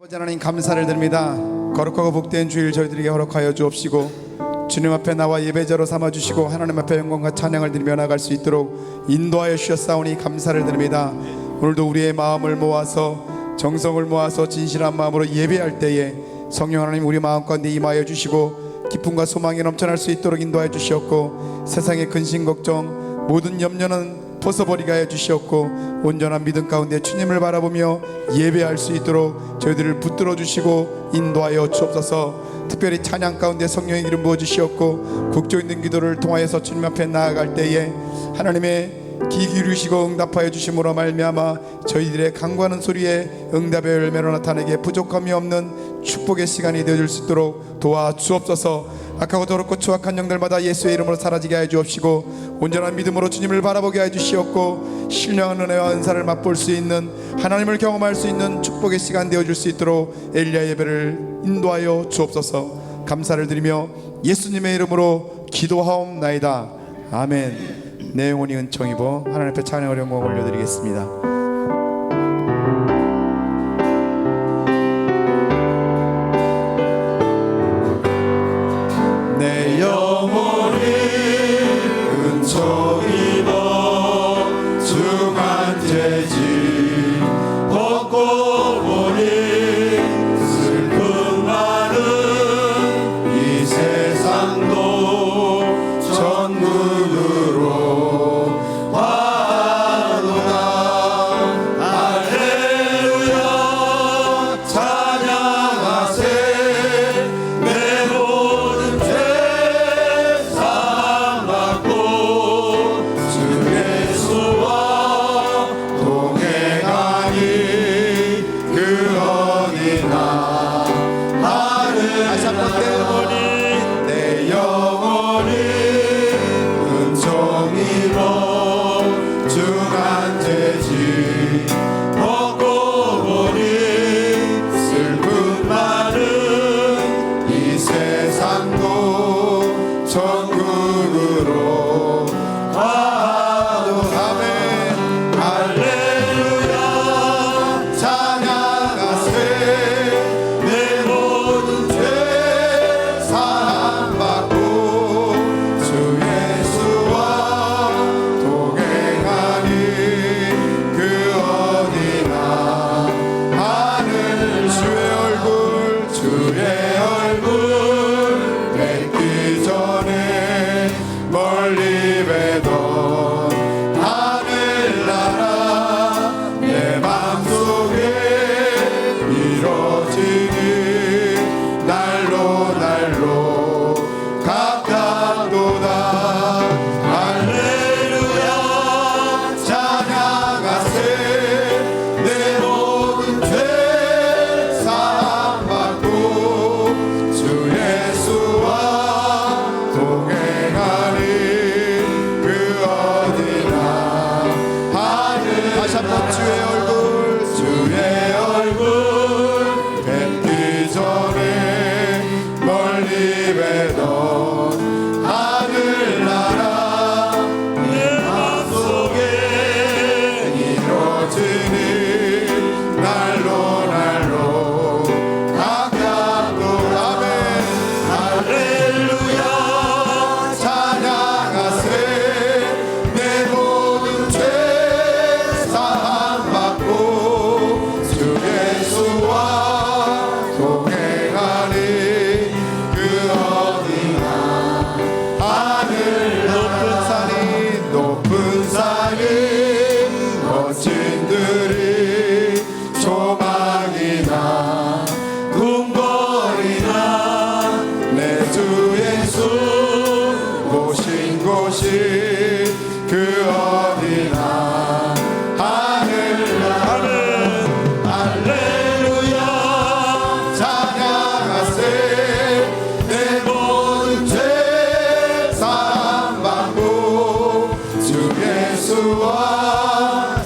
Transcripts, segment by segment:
아버지 하나님 감사를 드립니다. 거룩하고 복된 주일 저희들에게 허락하여 주옵시고 주님 앞에 나와 예배자로 삼아주시고 하나님 앞에 영광과 찬양을 드리며 나갈 수 있도록 인도하여 주셨사오니 감사를 드립니다. 오늘도 우리의 마음을 모아서 정성을 모아서 진실한 마음으로 예배할 때에 성령 하나님 우리 마음 가운데 임하여 주시고 기쁨과 소망이 넘쳐날 수 있도록 인도하여 주시옵고 세상의 근심 걱정 모든 염려는 벗어버리게 하여 주시옵고 온전한 믿음 가운데 주님을 바라보며 예배할 수 있도록 저희들을 붙들어 주시고 인도하여 주옵소서. 특별히 찬양 가운데 성령의 기름 부어 주시옵고 국조 있는 기도를 통하여서 주님 앞에 나아갈 때에 하나님의 귀 기울이시고 응답하여 주심으로 말미암아 저희들의 간구하는 소리에 응답의 열매로 나타내게 부족함이 없는 축복의 시간이 되어줄 수 있도록 도와주옵소서. 악하고 더럽고 추악한 영들마다 예수의 이름으로 사라지게 하여 주옵시고 온전한 믿음으로 주님을 바라보게 하여 주시옵고 신령한 은혜와 은사를 맛볼 수 있는 하나님을 경험할 수 있는 축복의 시간 되어줄 수 있도록 엘리야 예배를 인도하여 주옵소서. 감사를 드리며 예수님의 이름으로 기도하옵나이다. 아멘. 내 영혼이 은총 입어 하나님 앞에 찬양을 영광 올려드리겠습니다. 내 영혼이 은총 입어 중한 죄짐 벗고 보니 슬픔 많은 이 세상도 천국으로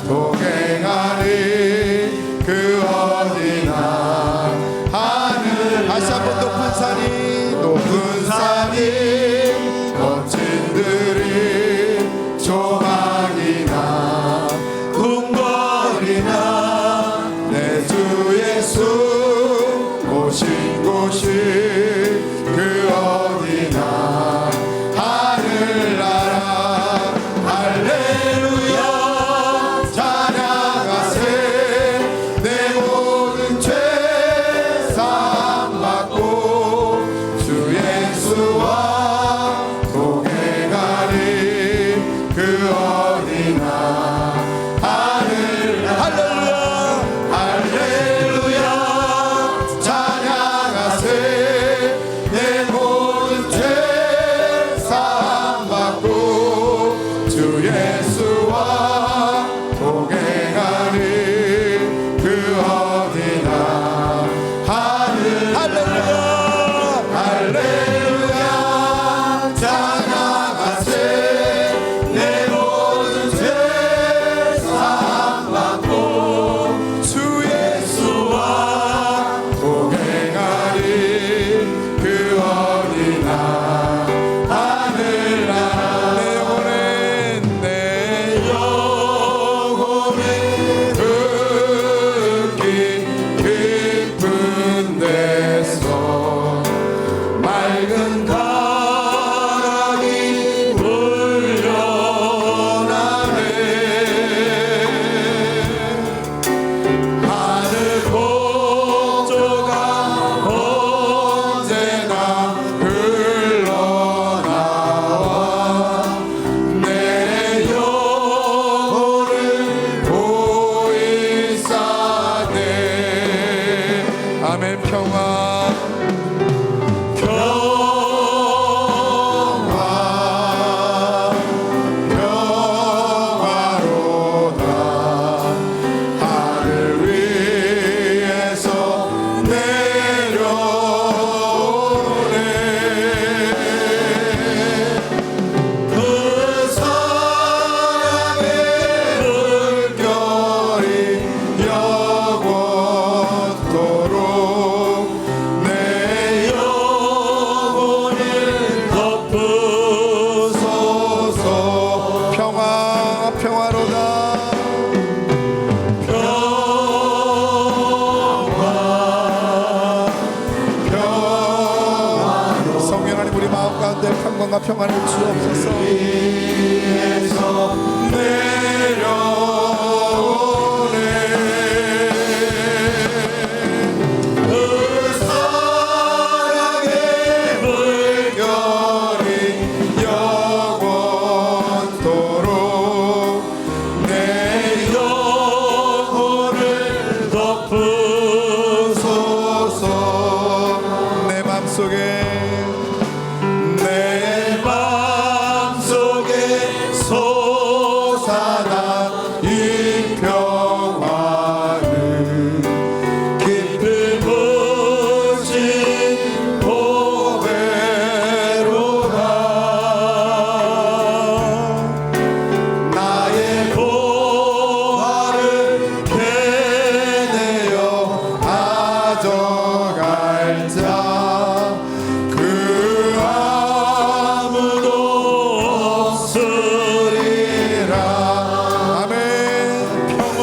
동행하리 그 어디나 아멘. 평화 평강과 평안을 주옵소서. 위에서 내려오네 그 사랑의 물결이 영원토록 내 영혼을 덮으소서. 내 맘속에 솟아난 이 평화는 깊은 무신 보배로다. 나의 보화를 캐내어 가져갈 자 그 아무도 없으리라. 아멘. 평화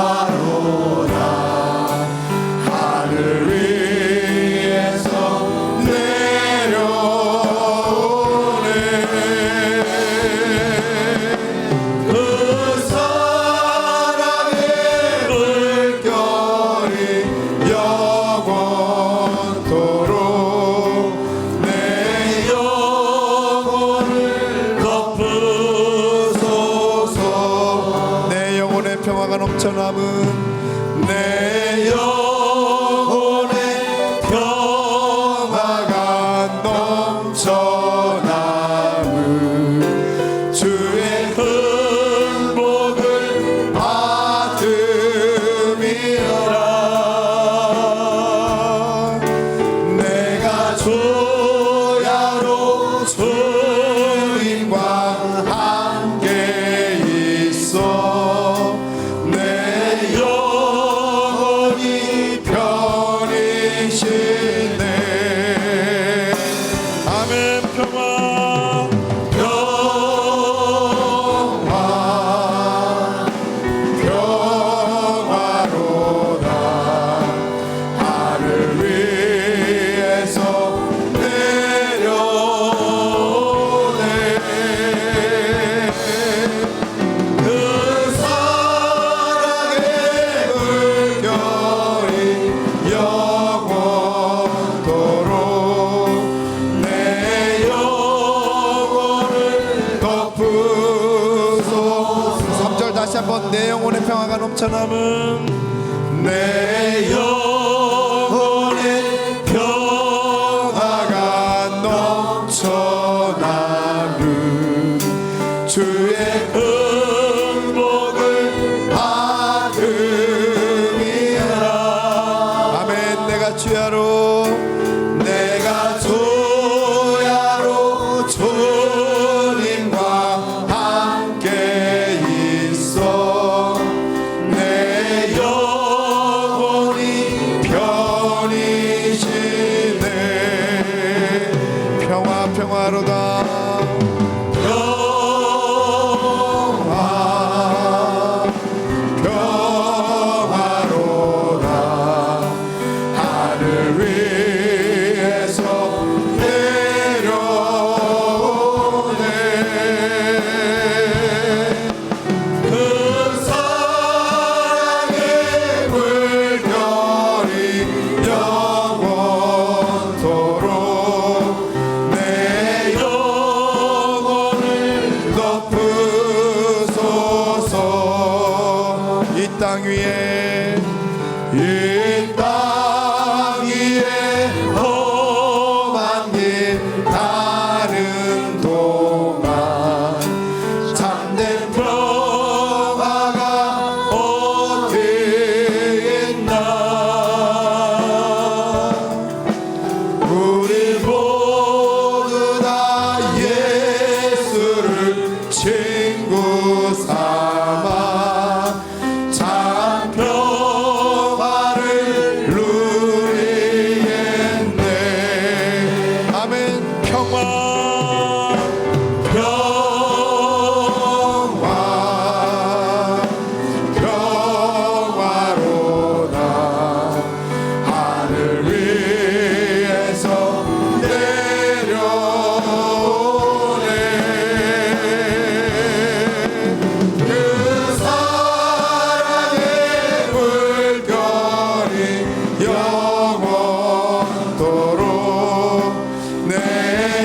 평화로다. 하늘 위에서 내려오네 그 사랑의 물결이 영원토록 내 영혼을 덮으소서. 내 영혼의 평화가 넘쳐남은 내 영혼의 평화가 넘쳐남은 주의 행복을 받음이라. 내가 조야로 주님과 함께 있어 내 영혼이 편히 쉬네. 아멘. 평화 평화로다. 하늘 위에서 내려오네 그 사랑의 물결이 영원토록 내 영혼을 덮으소서. 3절 다시 한번. 내 영혼의 평화가 넘쳐남은 내 영혼의 평화가 넘쳐나는 주의 행복을 받음이라. 아멘. 내가 주야로 주님과 함께 있어 내 영혼이 편히 쉬네. 평화로다. 평화로다. 땅 위에 이 땅 위에 험한 길 가는 동안 참된 평화가 어디 있나. 우리 모두 다 예수를 친구 삼아 참 평화를 누리겠네. 아멘. 평화 평화로다. 하늘 위에서 내려오네. 그 사랑의 물결이 영원토록 내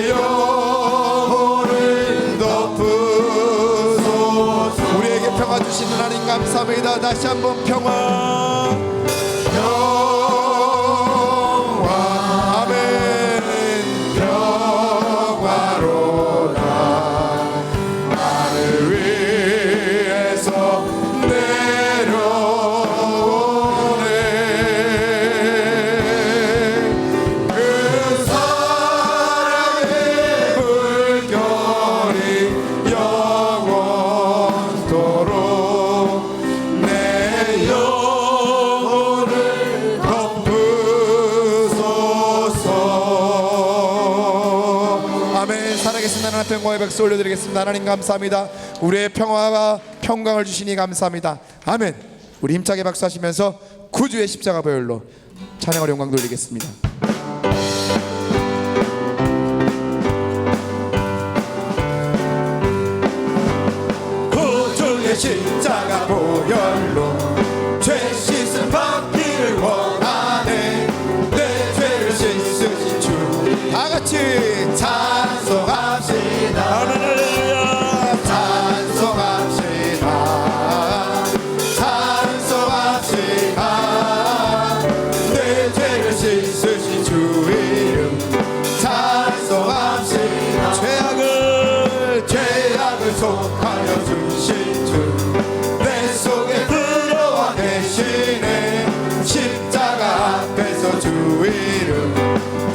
영혼을 덮으소서. 우리에게 평화 주신 하나님 감사합니다. 다시 한번 평화 아멘. 평화로다. 하늘 위에서 내려오네. 그 사랑의 물결이 영원토록 내 영혼을 덮으소서. 아멘. 살아계신 하나님 앞에 영광의 박수 올려드리겠습니다. 하나님 감사합니다. 우리의 평화와 평강을 주시니 감사합니다. 아멘. 우리 힘차게 박수하시면서 구주의 십자가 보혈로 찬양을 영광 돌리겠습니다. 구주의 십자가 보혈로 죄 씻음 받기를 원하네. 내 죄를 씻으신 주 다같이 찬송합시다. 할렐루야. 찬송합시다. 찬송합시다. 내 죄를 씻으신 주 이름 찬송합시다. 죄악을 속하여 주신 주 내 속에 들어와 계시네. 십자가 앞에서 주 이름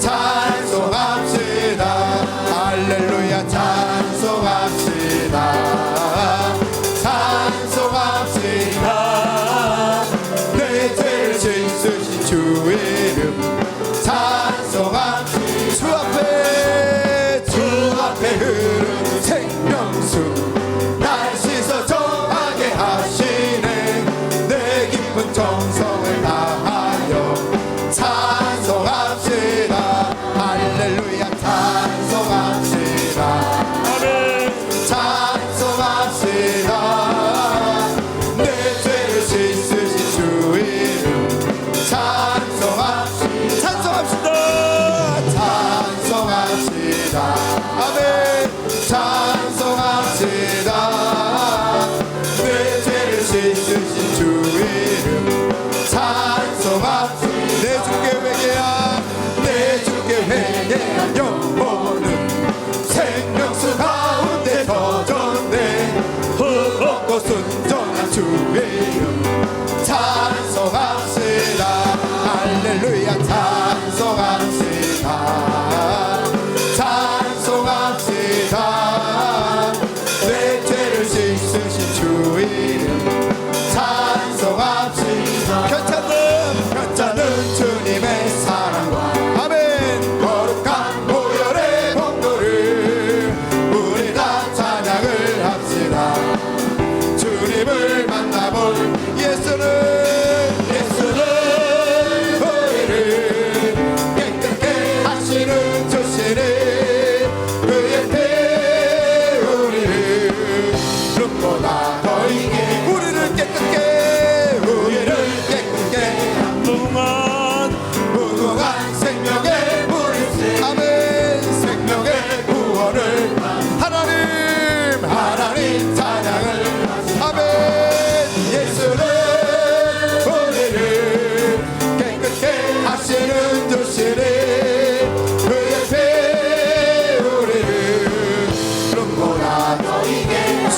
찬송합시다. 할렐루야. 찬송합시다. 찬송합시다. 내 죄를 씻으신 주 이름 찬송합시다. 주 앞에 흐르는 생명수 날 씻어 저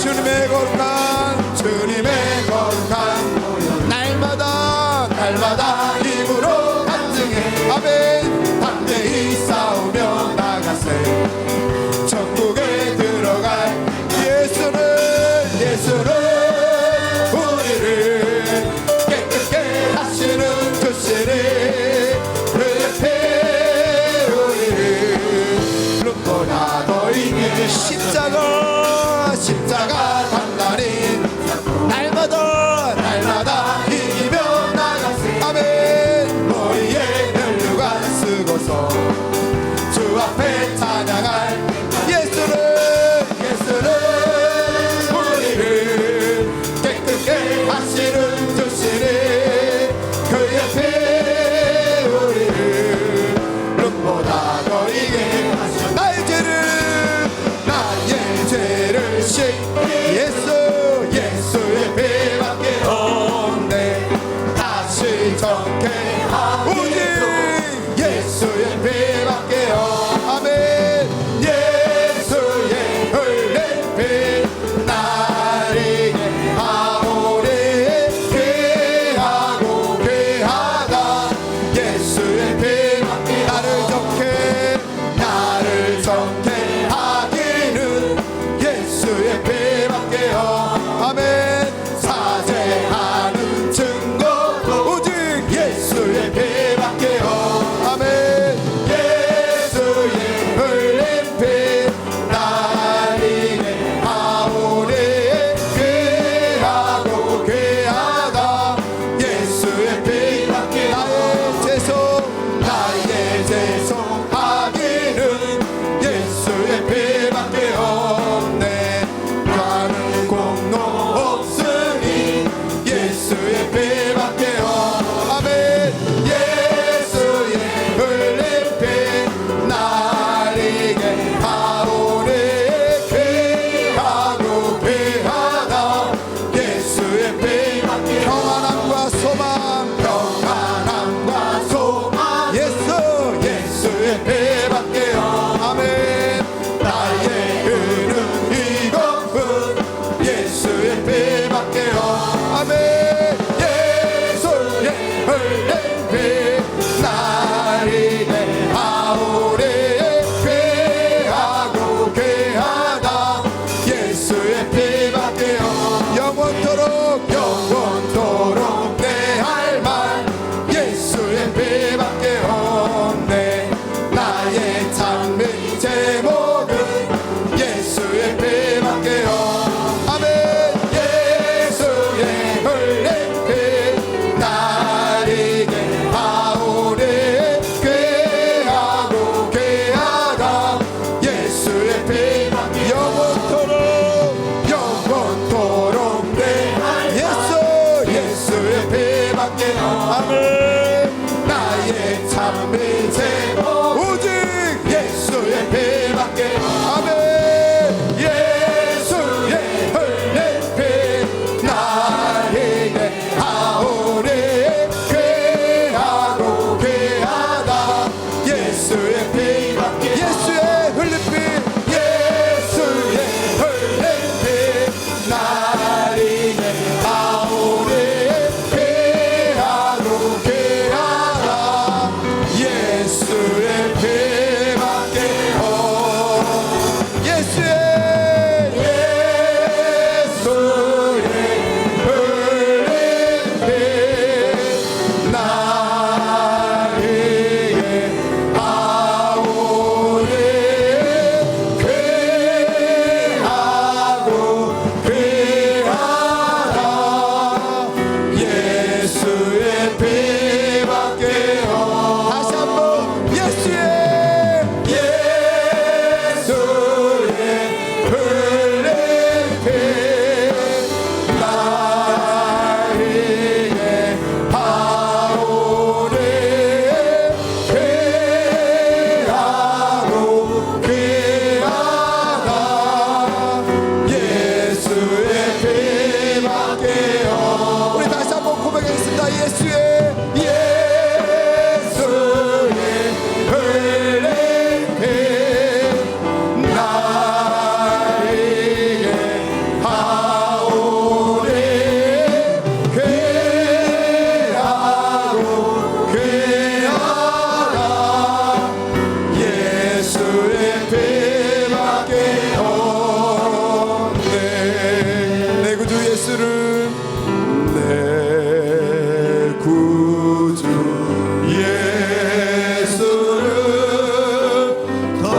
주님의 거룩한 날마다 힘으로 간증해 아멘 담대히 싸우며 나가세 천국에 들어갈 예수는 우리를 깨끗게 하시는 주시니 그 옆에 우리를 눈보다 더 이기는 십자가 단단히 날마다 이기며 나가세 아멘 머리에 혈류관 쓰고서 주 앞에 찬양할 예수는 우리를 깨끗게 하시는 주시니 그 옆에 우리를 눈보다 더 이기게 하시는 나의 죄를 예수의 피밖에 없네 다시 정케 오직 예수의 피밖에 없네 아멘 예수의 흘린 피 나를 하오리 귀하다 예수의 피밖에 나를 정케 하기는 예수의 피밖에 아멘 사죄하는 증거 오직 예수의 피밖에 아멘 예수의 흘린 피 나를 하오리 귀하다 예수의 피밖에 나의 죄송하기는 예수의 피밖에 없네 나는 공로 예수를 내 구주 예수를 더욱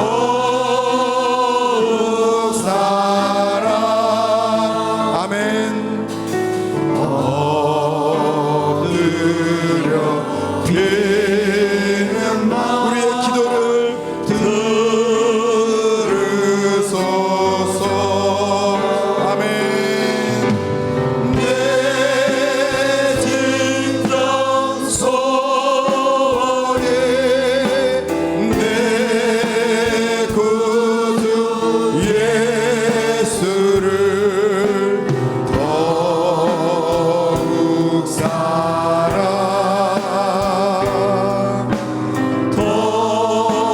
사랑 아멘 엎드려 비는 우리의 기도를 들으소서 아멘 내 진정 소원이 내 구주 예수를 더욱 사랑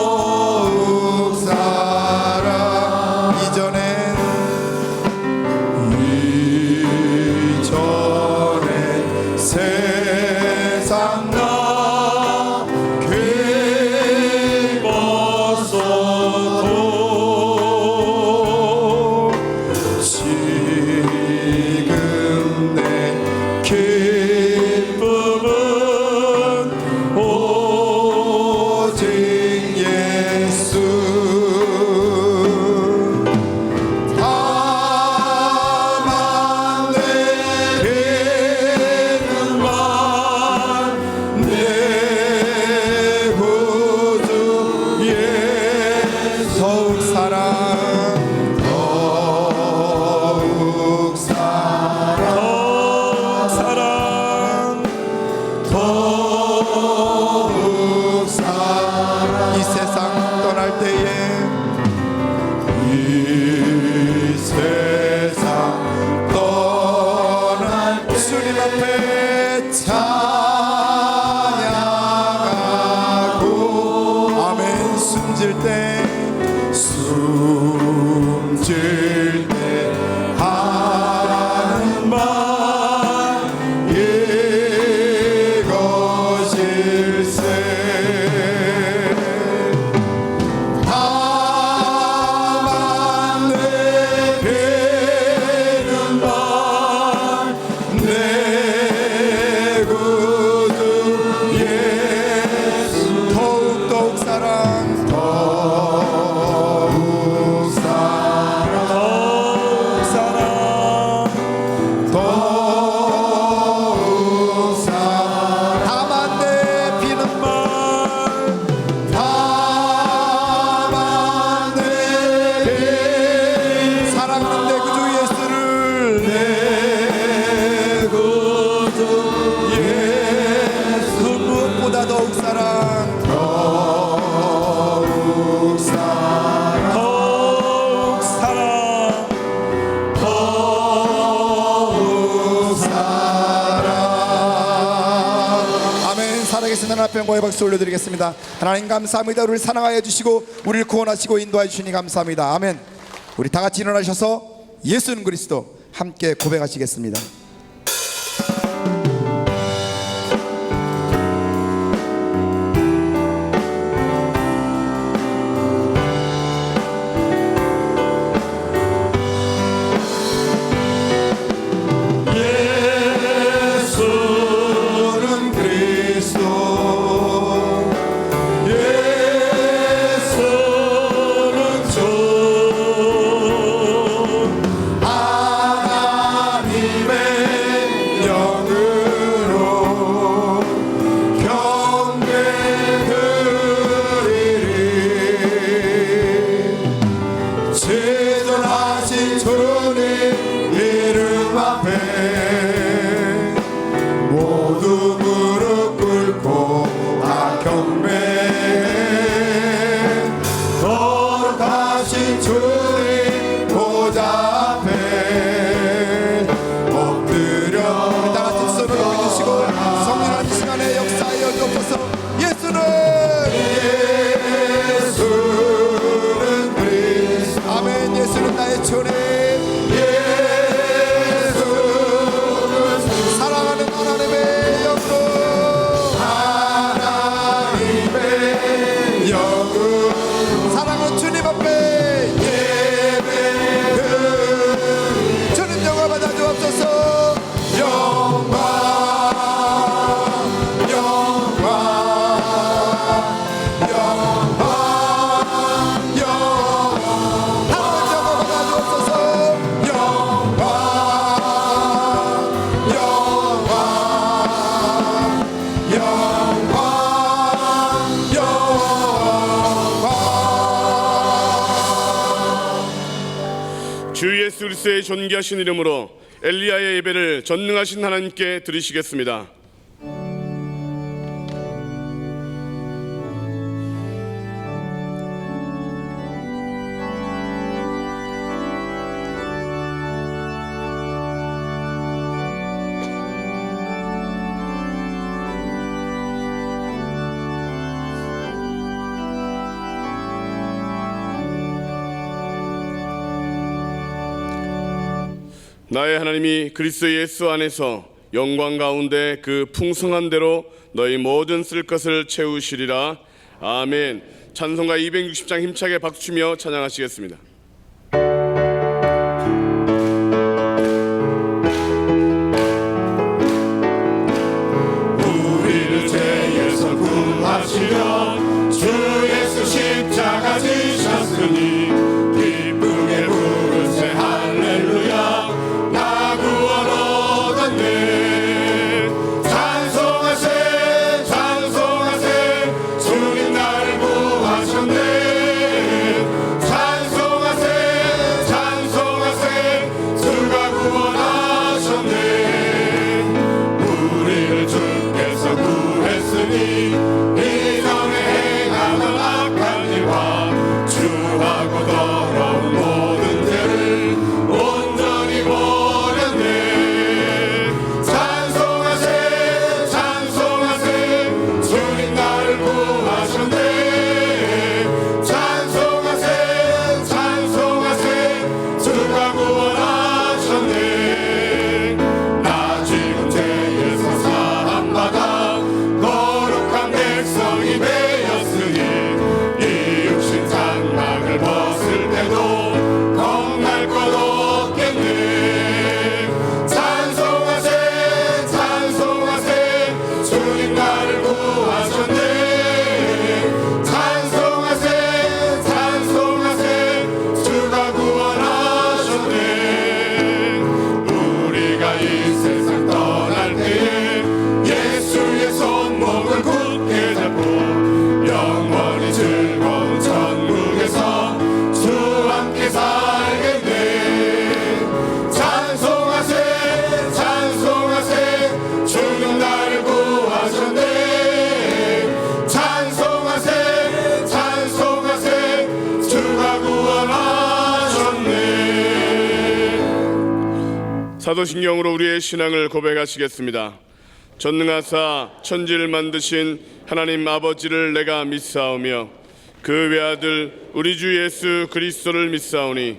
더욱 사랑 이전엔 세상 나 기뻤어도 지금 내 기쁨은 오직 예수 다만 내 기쁨만 내 구주 예수 더욱 사랑 더욱 사랑 더욱 사랑 이 세상 떠날 때에 이 세상 떠날 주님 앞에 찬양하고 아멘 숨질 때 하는 말 이것일세 다만 내 비는 말 내 구주 예수 더욱 사랑 더욱 사랑 더욱 사랑 다만 내 비는 말 다만 내 비 사랑하는 내 구주 예수를 내 구주 예수 무엇보다 더욱 사랑 더욱 사랑 더욱 사랑 더욱 사랑 아멘 살아계신 하나님 앞에 영광의 박수 올려드리겠습니다. 하나님 감사합니다. 우리를 사랑하여 주시고 우리를 구원하시고 인도하여 주시니 감사합니다. 아멘. 우리 다 같이 일어나셔서 예수는 그리스도 함께 고백하시겠습니다. 예수는 그리스도 예수는 주 하나님의 영으로 경배 드리리 지존하신 주님 이름 앞에 모두 무릎 꿇고 다 경배해 거룩하신 주님 보좌 앞에 엎드려 우리 다 같이 손을 올려주시고 성령 하나님 시간에 역사하여 주옵소서. 예수는 그리스도 아멘. 예수는 나의 주님 예수 예수 그리스도의 존귀하신 이름으로 엘리야의 예배를 전능하신 하나님께 드리시겠습니다. 나의 하나님이 그리스도 예수 안에서 영광 가운데 그 풍성한 대로 너희 모든 쓸 것을 채우시리라. 아멘. 찬송가 260장 힘차게 박수치며 찬양하시겠습니다. 우리를 죄에서 구하시려 주 예수 십자가 지셨으니 기쁘게 부르세 할렐루야. 나 구원 얻었네. 찬송하세 찬송하세 주님 나를 구하셨네. 찬송하세 찬송하세 주가 구원하셨네. 우리를 주께서 구했으니 이전에 행하던 악한 일과 주하고 더러운 모든 죄를 온전히 버렸네. 찬송하세 찬송하세 주님 나를 구하셨네. 찬송하세 찬송하세 주가 구원하셨네. 나 지금 죄에서 사함받아 거룩한 백성이 되었으니 이 육신 장막을 벗을 때도 겁날 것 없겠네. 찬송하세 찬송하세 주님 나를 구하셨네. 찬송하세 찬송하세 주가 구원하셨네. 우리가 이 세상 떠날 때에 예수의 손목을 굳게 잡고 영원히 즐거운 천국에서 주 함께 살겠네. 찬송하세 찬송하세 주님 나를 구하셨네. 찬송하세 찬송하세 주가 구원하셨네. 사도신경으로 우리의 신앙을 고백하시겠습니다. 전능하사 천지를 만드신 하나님 아버지를 내가 믿사오며 그 외아들 우리 주 예수 그리스도를 믿사오니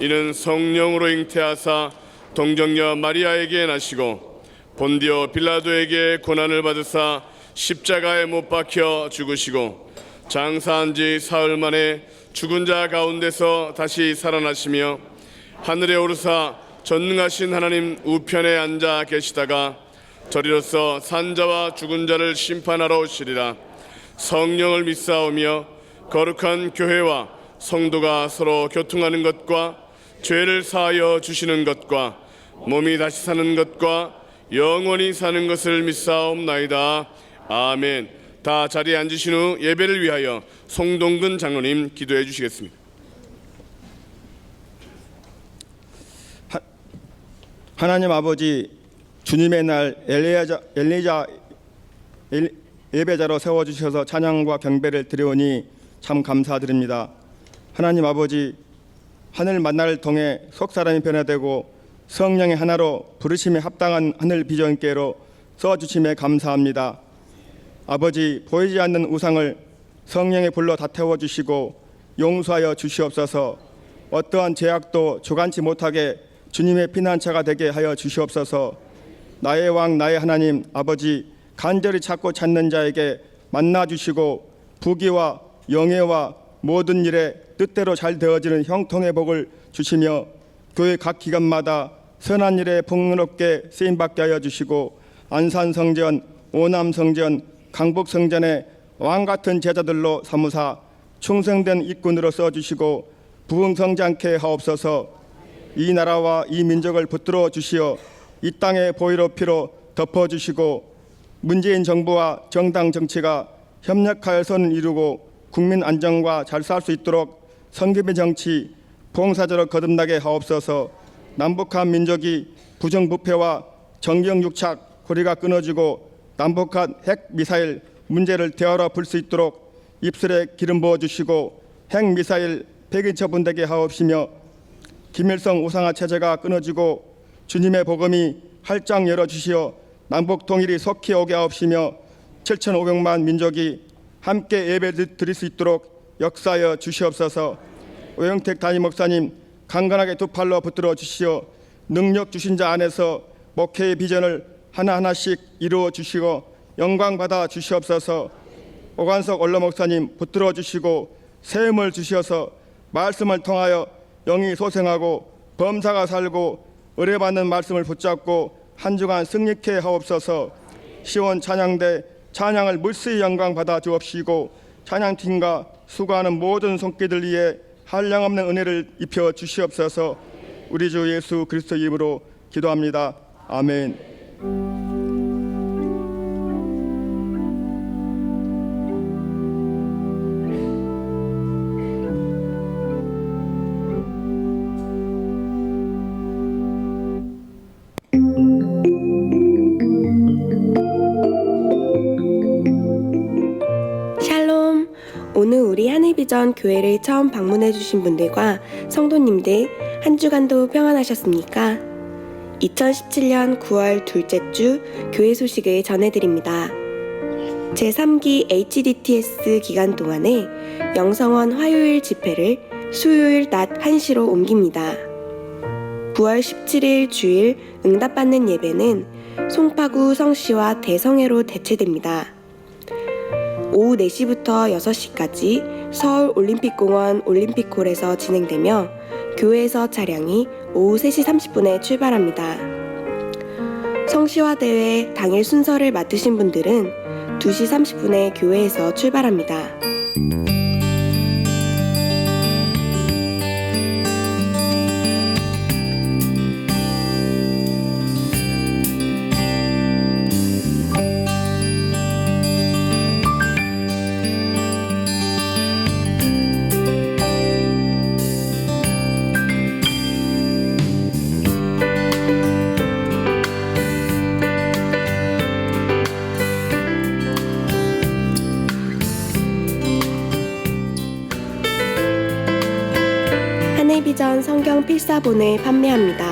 이는 성령으로 잉태하사 동정녀 마리아에게 나시고 본디오 빌라도에게 고난을 받으사 십자가에 못 박혀 죽으시고 장사한 지 사흘 만에 죽은 자 가운데서 다시 살아나시며 하늘에 오르사 전능하신 하나님 우편에 앉아 계시다가 저리로서 산자와 죽은 자를 심판하러 오시리라. 성령을 믿사오며 거룩한 교회와 성도가 서로 교통하는 것과 죄를 사하여 주시는 것과 몸이 다시 사는 것과 영원히 사는 것을 믿사옵나이다. 아멘. 다 자리에 앉으신 후 예배를 위하여 송동근 장로님 기도해 주시겠습니다. 하나님 아버지, 주님의 날 엘리야 예배자로 세워주셔서 찬양과 경배를 드려오니 참 감사드립니다. 하나님 아버지, 하늘 만나를 통해 속사람이 변화되고 성령의 하나로 부르심에 합당한 하늘 비전께로 써주심에 감사합니다. 아버지, 보이지 않는 우상을 성령의 불로 다 태워주시고 용서하여 주시옵소서. 어떠한 죄악도 주관치 못하게 주님의 피난처가 되게 하여 주시옵소서. 나의 왕 나의 하나님 아버지, 간절히 찾고 찾는 자에게 만나주시고 부귀와 영예와 모든 일에 뜻대로 잘 되어지는 형통의 복을 주시며 교회 각 기관마다 선한 일에 풍요롭게 쓰임받게 하여 주시고 안산성전, 오남성전, 강북성전에 왕같은 제자들로 삼으사 충성된 일꾼으로 써주시고 부흥성장케 하옵소서. 이 나라와 이 민족을 붙들어 주시어 이 땅의 보혈로 피로 덮어주시고 문재인 정부와 정당 정치가 협력하여 선을 이루고 국민 안정과 잘 살 수 있도록 성김의 정치, 봉사자로 거듭나게 하옵소서. 남북한 민족이 부정부패와 정경유착 고리가 끊어지고 남북한 핵미사일 문제를 대화로 풀 수 있도록 입술에 기름 부어주시고 핵미사일 폐기 처분되게 하옵시며 김일성 우상화 체제가 끊어지고 주님의 복음이 활짝 열어주시어 남북 통일이 속히 오게 하옵시며 7,500만 민족이 함께 예배 드릴 수 있도록 역사하여 주시옵소서. 오영택 담임 목사님 강건하게 두 팔로 붙들어 주시어 능력 주신 자 안에서 목회의 비전을 하나하나씩 이루어 주시고 영광 받아 주시옵소서. 오관석 원로 목사님 붙들어 주시고 세움을 주시어서 말씀을 통하여 영이 소생하고 범사가 살고 의뢰받는 말씀을 붙잡고 한 주간 승리케 하옵소서. 시원 찬양대 찬양을 물쓰이 영광 받아 주옵시고 찬양팀과 수고하는 모든 손길들 위해 한량없는 은혜를 입혀 주시옵소서. 우리 주 예수 그리스도 이름으로 기도합니다. 아멘. 샬롬. 오늘 우리 하늘비전 교회를 처음 방문해 주신 분들과 성도님들 한 주간도 평안하셨습니까? 2017년 9월 둘째 주 교회 소식을 전해드립니다. 제3기 HDTS 기간 동안에 영성원 화요일 집회를 수요일 낮 1시로 옮깁니다. 9월 17일 주일 응답받는 예배는 송파구 성시와 대성회로 대체됩니다. 오후 4시부터 6시까지 서울 올림픽공원 올림픽홀에서 진행되며 교회에서 차량이 오후 3시 30분에 출발합니다. 성시화대회 당일 순서를 맡으신 분들은 2시 30분에 교회에서 출발합니다. 하늘비전 성경 필사본을 판매합니다.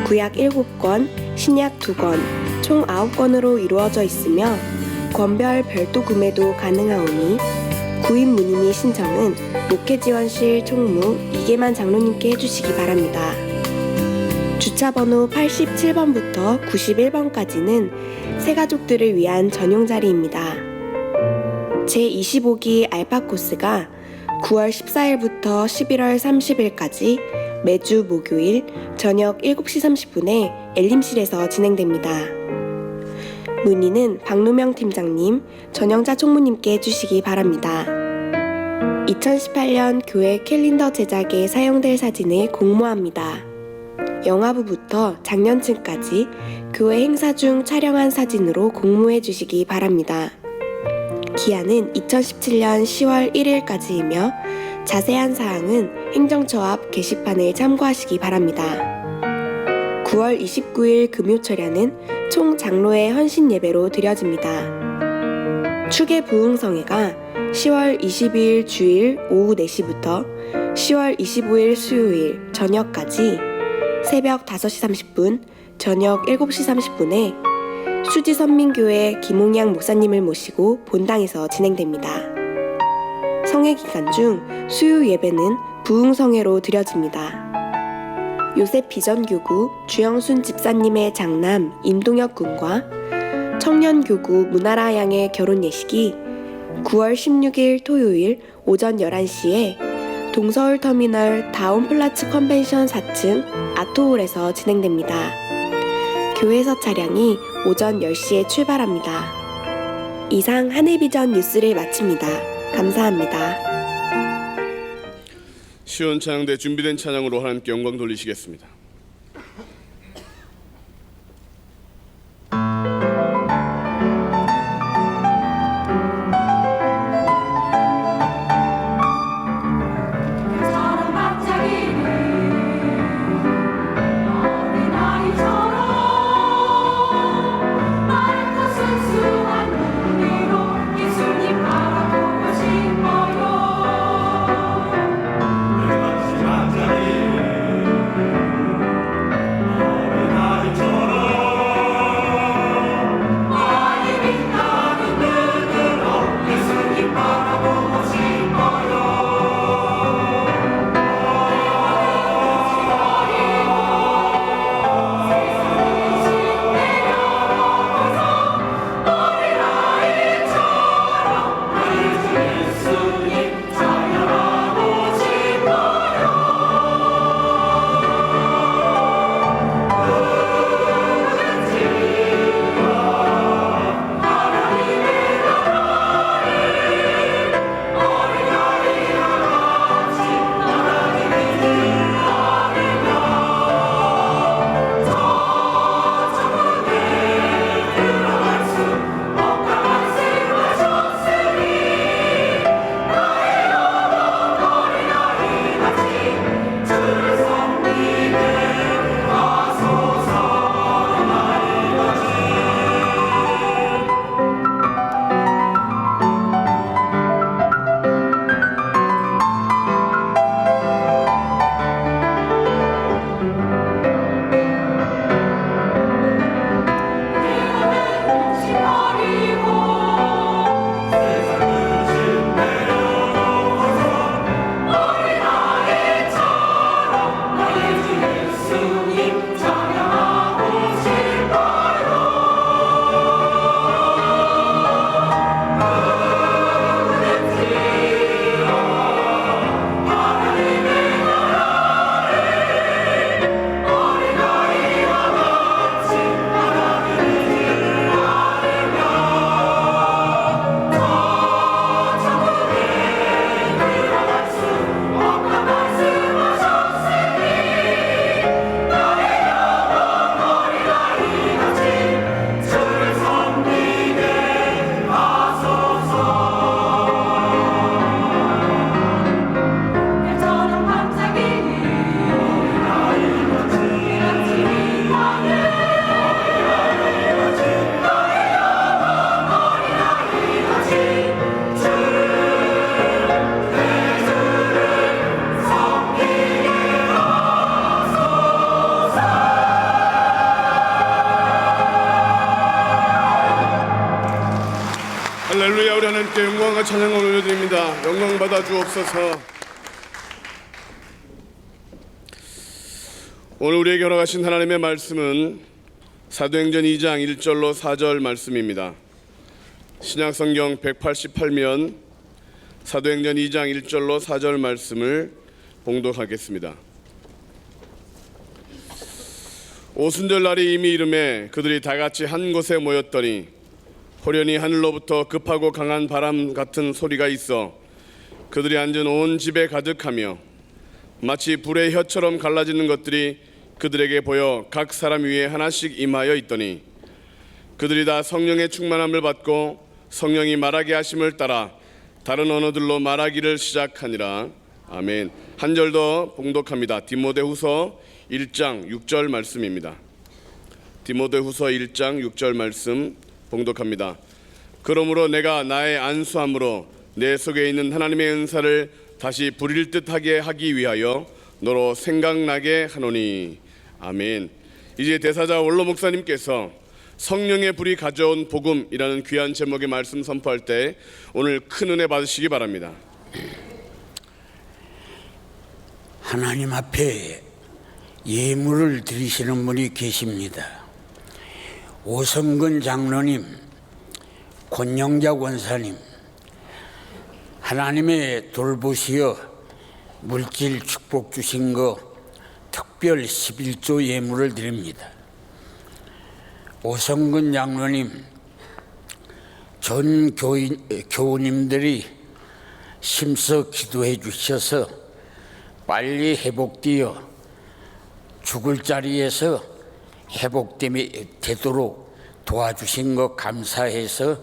구약 7권, 신약 2권, 총 9권으로 이루어져 있으며 권별 별도 구매도 가능하오니 구입 문의 및 신청은 목회지원실 총무 이계만 장로님께 해주시기 바랍니다. 주차번호 87번부터 91번까지는 새가족들을 위한 전용 자리입니다. 제25기 알파 코스가 9월 14일부터 11월 30일까지 매주 목요일 저녁 7시 30분에 엘림실에서 진행됩니다. 문의는 박루명 팀장님, 전영자 총무님께 해주시기 바랍니다. 2018년 교회 캘린더 제작에 사용될 사진을 공모합니다. 영화부부터 장년층까지 교회 행사 중 촬영한 사진으로 공모해 주시기 바랍니다. 기한은 2017년 10월 1일까지이며 자세한 사항은 행정처 앞 게시판을 참고하시기 바랍니다. 9월 29일 금요철야는 총 장로의 헌신 예배로 드려집니다. 축의 부흥성회가 10월 22일 주일 오후 4시부터 10월 25일 수요일 저녁까지 새벽 5시 30분, 저녁 7시 30분에 수지선민교회 김홍양 목사님을 모시고 본당에서 진행됩니다. 성회 기간 중 수요 예배는 부흥성회로 드려집니다. 요셉 비전교구 주영순 집사님의 장남 임동혁 군과 청년교구 문하라 양의 결혼 예식이 9월 16일 토요일 오전 11시에 동서울터미널 다운플라츠 컨벤션 4층 아토홀에서 진행됩니다. 교회에서 차량이 오전 10시에 출발합니다. 이상 하늘비전 뉴스를 마칩니다. 감사합니다. 시온 찬양대 준비된 찬양으로 하나님께 영광 돌리시겠습니다. 사랑 갑자기 영광과 찬양을 올려드립니다. 영광 받아 주옵소서. 오늘 우리에게 허락하신 하나님의 말씀은 사도행전 2장 1절로 4절 말씀입니다. 신약성경 188면 사도행전 2장 1절로 4절 말씀을 봉독하겠습니다. 오순절 날이 이미 이르매 그들이 다같이 한 곳에 모였더니 호련히 하늘로부터 급하고 강한 바람 같은 소리가 있어 그들이 앉은 온 집에 가득하며 마치 불의 혀처럼 갈라지는 것들이 그들에게 보여 각 사람 위에 하나씩 임하여 있더니 그들이 다 성령의 충만함을 받고 성령이 말하게 하심을 따라 다른 언어들로 말하기를 시작하니라. 아멘. 한 절 더 봉독합니다. 디모데후서 1장 6절 말씀입니다. 디모데후서 1장 6절 말씀 봉독합니다. 그러므로 내가 나의 안수함으로 내 속에 있는 하나님의 은사를 다시 부릴 듯하게 하기 위하여 너로 생각나게 하노니. 아멘. 이제 대사자 원로 목사님께서 성령의 불이 가져온 복음이라는 귀한 제목의 말씀 선포할 때 오늘 큰 은혜 받으시기 바랍니다. 하나님 앞에 예물을 드리시는 분이 계십니다. 오성근 장로님, 권영자 권사님, 하나님의 돌보시어 물질 축복 주신 거 특별 11조 예물을 드립니다. 오성근 장로님, 전 교우님들이 힘써 기도해 주셔서 빨리 회복되어 죽을 자리에서 회복되도록 도와주신 것 감사해서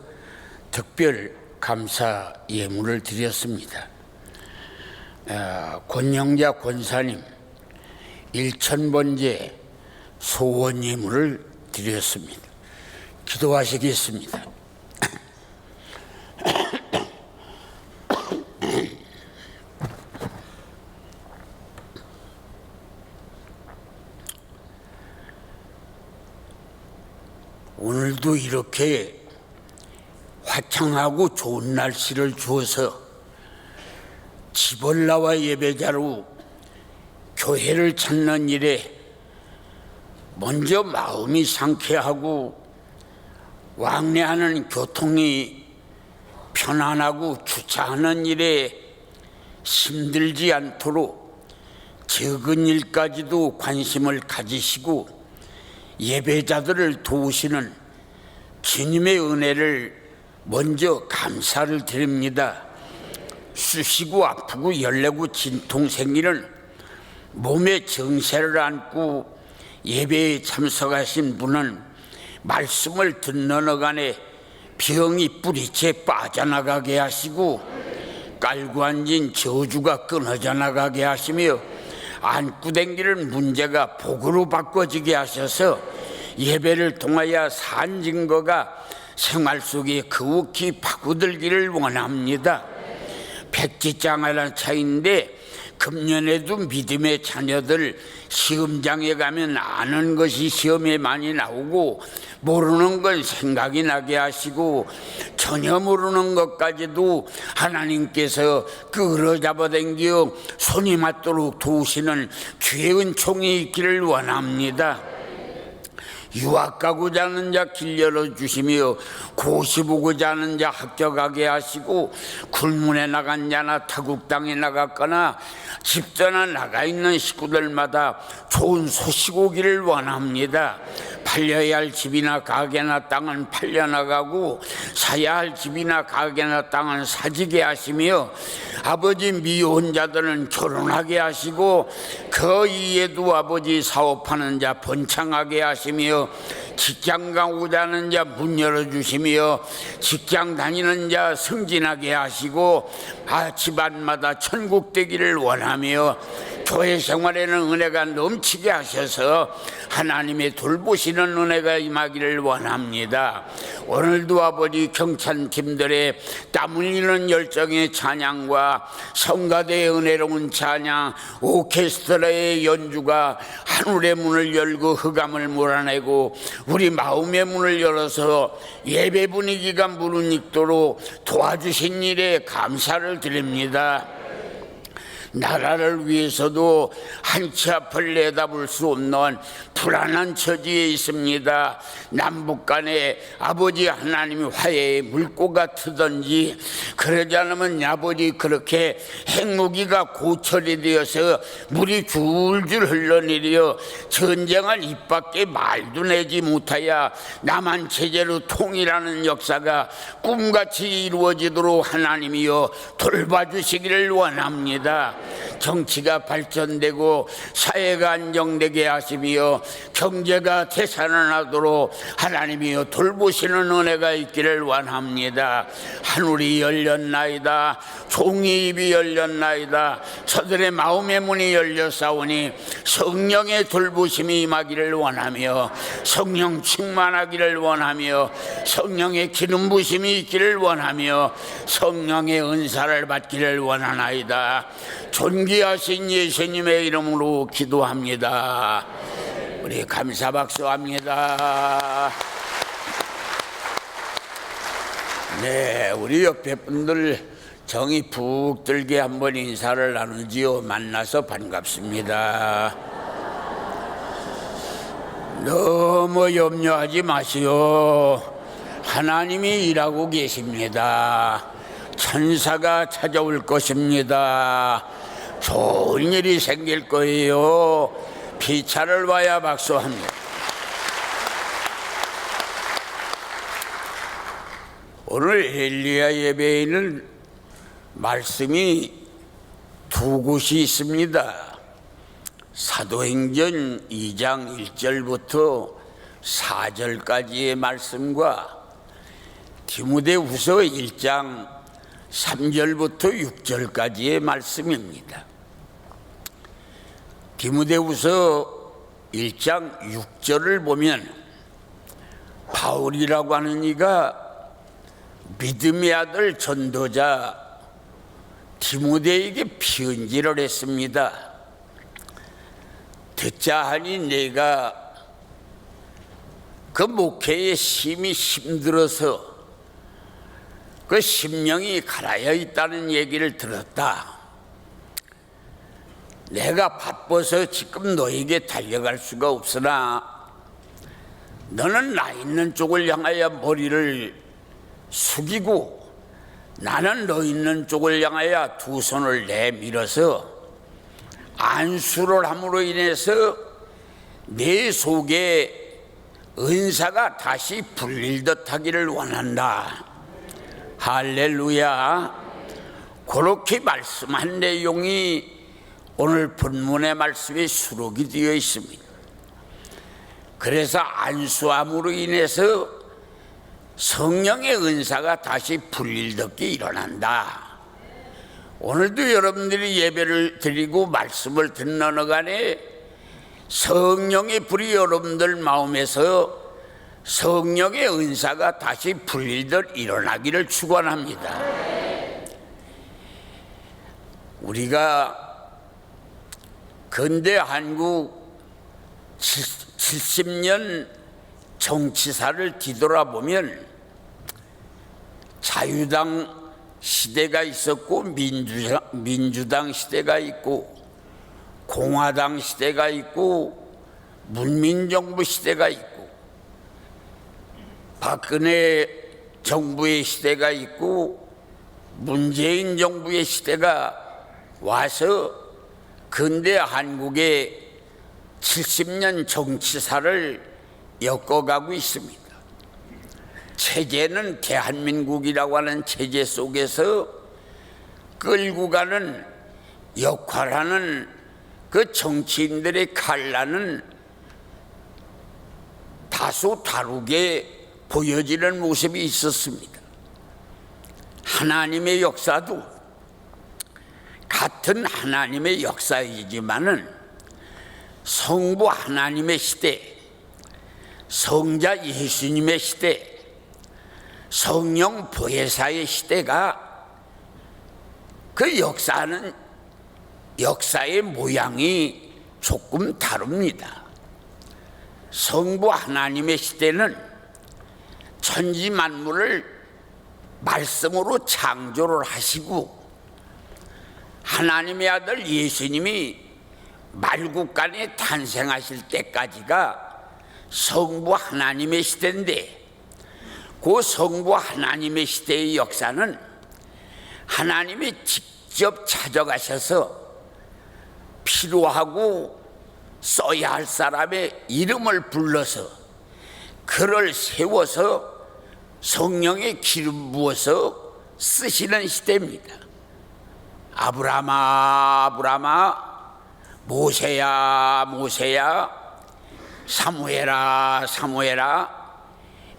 특별 감사 예물을 드렸습니다. 권영자 권사님 1000번째 소원 예물을 드렸습니다. 기도하시겠습니다. 오늘도 이렇게 화창하고 좋은 날씨를 주어서 집을 나와 예배자로 교회를 찾는 일에 먼저 마음이 상쾌하고 왕래하는 교통이 편안하고 주차하는 일에 힘들지 않도록 적은 일까지도 관심을 가지시고 예배자들을 도우시는 주님의 은혜를 먼저 감사를 드립니다. 쑤시고 아프고 열내고 진통 생기는 몸에 정세를 안고 예배에 참석하신 분은 말씀을 듣는 어간에 병이 뿌리채 빠져나가게 하시고 깔고 앉은 저주가 끊어져 나가게 하시며 안고 댕기는 문제가 복으로 바꿔지게 하셔서 예배를 통하여 산 증거가 생활 속에 그윽히 파고들기를 원합니다. 백지장이라는 차인데 금년에도 믿음의 자녀들 시험장에 가면 아는 것이 시험에 많이 나오고 모르는 건 생각이 나게 하시고 전혀 모르는 것까지도 하나님께서 끌어잡아 당겨 손이 맞도록 도우시는 주의 은총이 있기를 원합니다. 유학 가고자 하는 자 길 열어주시며 고시 보고자 하는 자 합격하게 하시고 굴문에 나간 자나 타국 땅에 나갔거나 집 떠나 나가 있는 식구들마다 좋은 소식 오기를 원합니다. 팔려야 할 집이나 가게나 땅은 팔려나가고 사야 할 집이나 가게나 땅은 사지게 하시며 아버지 미혼자들은 결혼하게 하시고 그 이에도 아버지 사업하는 자 번창하게 하시며 직장 가고자 하는 자 문 열어주시며 직장 다니는 자 승진하게 하시고 집안마다 천국 되기를 원하며 교회 생활에는 은혜가 넘치게 하셔서 하나님의 돌보시는 은혜가 임하기를 원합니다. 오늘도 아버지 경찬팀들의 땀 흘리는 열정의 찬양과 성가대의 은혜로운 찬양, 오케스트라의 연주가 하늘의 문을 열고 흑암을 몰아내고 우리 마음의 문을 열어서 예배 분위기가 무르익도록 도와주신 일에 감사를 드립니다. 나라를 위해서도 한치 앞을 내다볼 수 없는 불안한 처지에 있습니다. 남북 간에 아버지 하나님이 화해의 물꼬가 트든지 그러지 않으면 아버지 그렇게 핵무기가 고철이 되어서 물이 줄줄 흘러내려 전쟁할 입밖에 말도 내지 못하여 남한 체제로 통일하는 역사가 꿈같이 이루어지도록 하나님이여 돌봐주시기를 원합니다. 정치가 발전되고 사회가 안정되게 하시며 경제가 되살아나도록 하나님이여 돌보시는 은혜가 있기를 원합니다. 하늘이 열렸나이다. 종이 입이 열렸나이다. 저들의 마음의 문이 열렸사오니 성령의 돌보심이 임하기를 원하며 성령 충만하기를 원하며 성령의 기름 부심이 있기를 원하며 성령의 은사를 받기를 원하나이다. 존귀하신 예수님의 이름으로 기도합니다. 우리 감사 박수합니다. 네, 우리 옆에 분들 정이 푹 들게 한번 인사를 나누지요. 만나서 반갑습니다. 너무 염려하지 마시오. 하나님이 일하고 계십니다. 천사가 찾아올 것입니다. 좋은 일이 생길 거예요. 피차를 봐야 박수합니다. 오늘 엘리야 예배에는 말씀이 두 곳이 있습니다. 사도행전 2장 1절부터 4절까지의 말씀과 디모데후서 1장 3절부터 6절까지의 말씀입니다. 디모데후서 1장 6절을 보면 바울이라고 하는 이가 믿음의 아들 전도자 디모데에게 편지를 했습니다. 듣자 하니 내가 그 목회에 심히 힘들어서 그 심령이 갈아여 있다는 얘기를 들었다. 내가 바빠서 지금 너에게 달려갈 수가 없으나 너는 나 있는 쪽을 향하여 머리를 숙이고 나는 너 있는 쪽을 향하여 두 손을 내밀어서 안수를 함으로 인해서 내 속에 은사가 다시 불릴 듯 하기를 원한다. 할렐루야. 그렇게 말씀한 내용이 오늘 본문의 말씀에 수록이 되어 있습니다. 그래서 안수함으로 인해서 성령의 은사가 다시 불릴듯이 일어난다. 오늘도 여러분들이 예배를 드리고 말씀을 듣는 어느 간에 성령의 불이 여러분들 마음에서 성령의 은사가 다시 불리듯 일어나기를 축원합니다. 우리가 근대 한국 70년 정치사를 뒤돌아보면 자유당 시대가 있었고 민주당 시대가 있고 공화당 시대가 있고 문민정부 시대가 있고 박근혜 정부의 시대가 있고 문재인 정부의 시대가 와서 근대 한국의 70년 정치사를 엮어가고 있습니다. 체제는 대한민국이라고 하는 체제 속에서 끌고 가는 역할하는 그 정치인들의 칼날은 다소 다르게 보여지는 모습이 있었습니다. 하나님의 역사도 같은 하나님의 역사이지만은 성부 하나님의 시대, 성자 예수님의 시대, 성령 보혜사의 시대가 그 역사의 모양이 조금 다릅니다. 성부 하나님의 시대는 천지 만물을 말씀으로 창조를 하시고 하나님의 아들 예수님이 말국간에 탄생하실 때까지가 성부 하나님의 시대인데, 그 성부 하나님의 시대의 역사는 하나님이 직접 찾아가셔서 필요하고 써야 할 사람의 이름을 불러서 그를 세워서 성령의 기름 부어서 쓰시는 시대입니다. 아브라함아 아브라함아, 모세야 모세야, 사무엘아 사무엘아,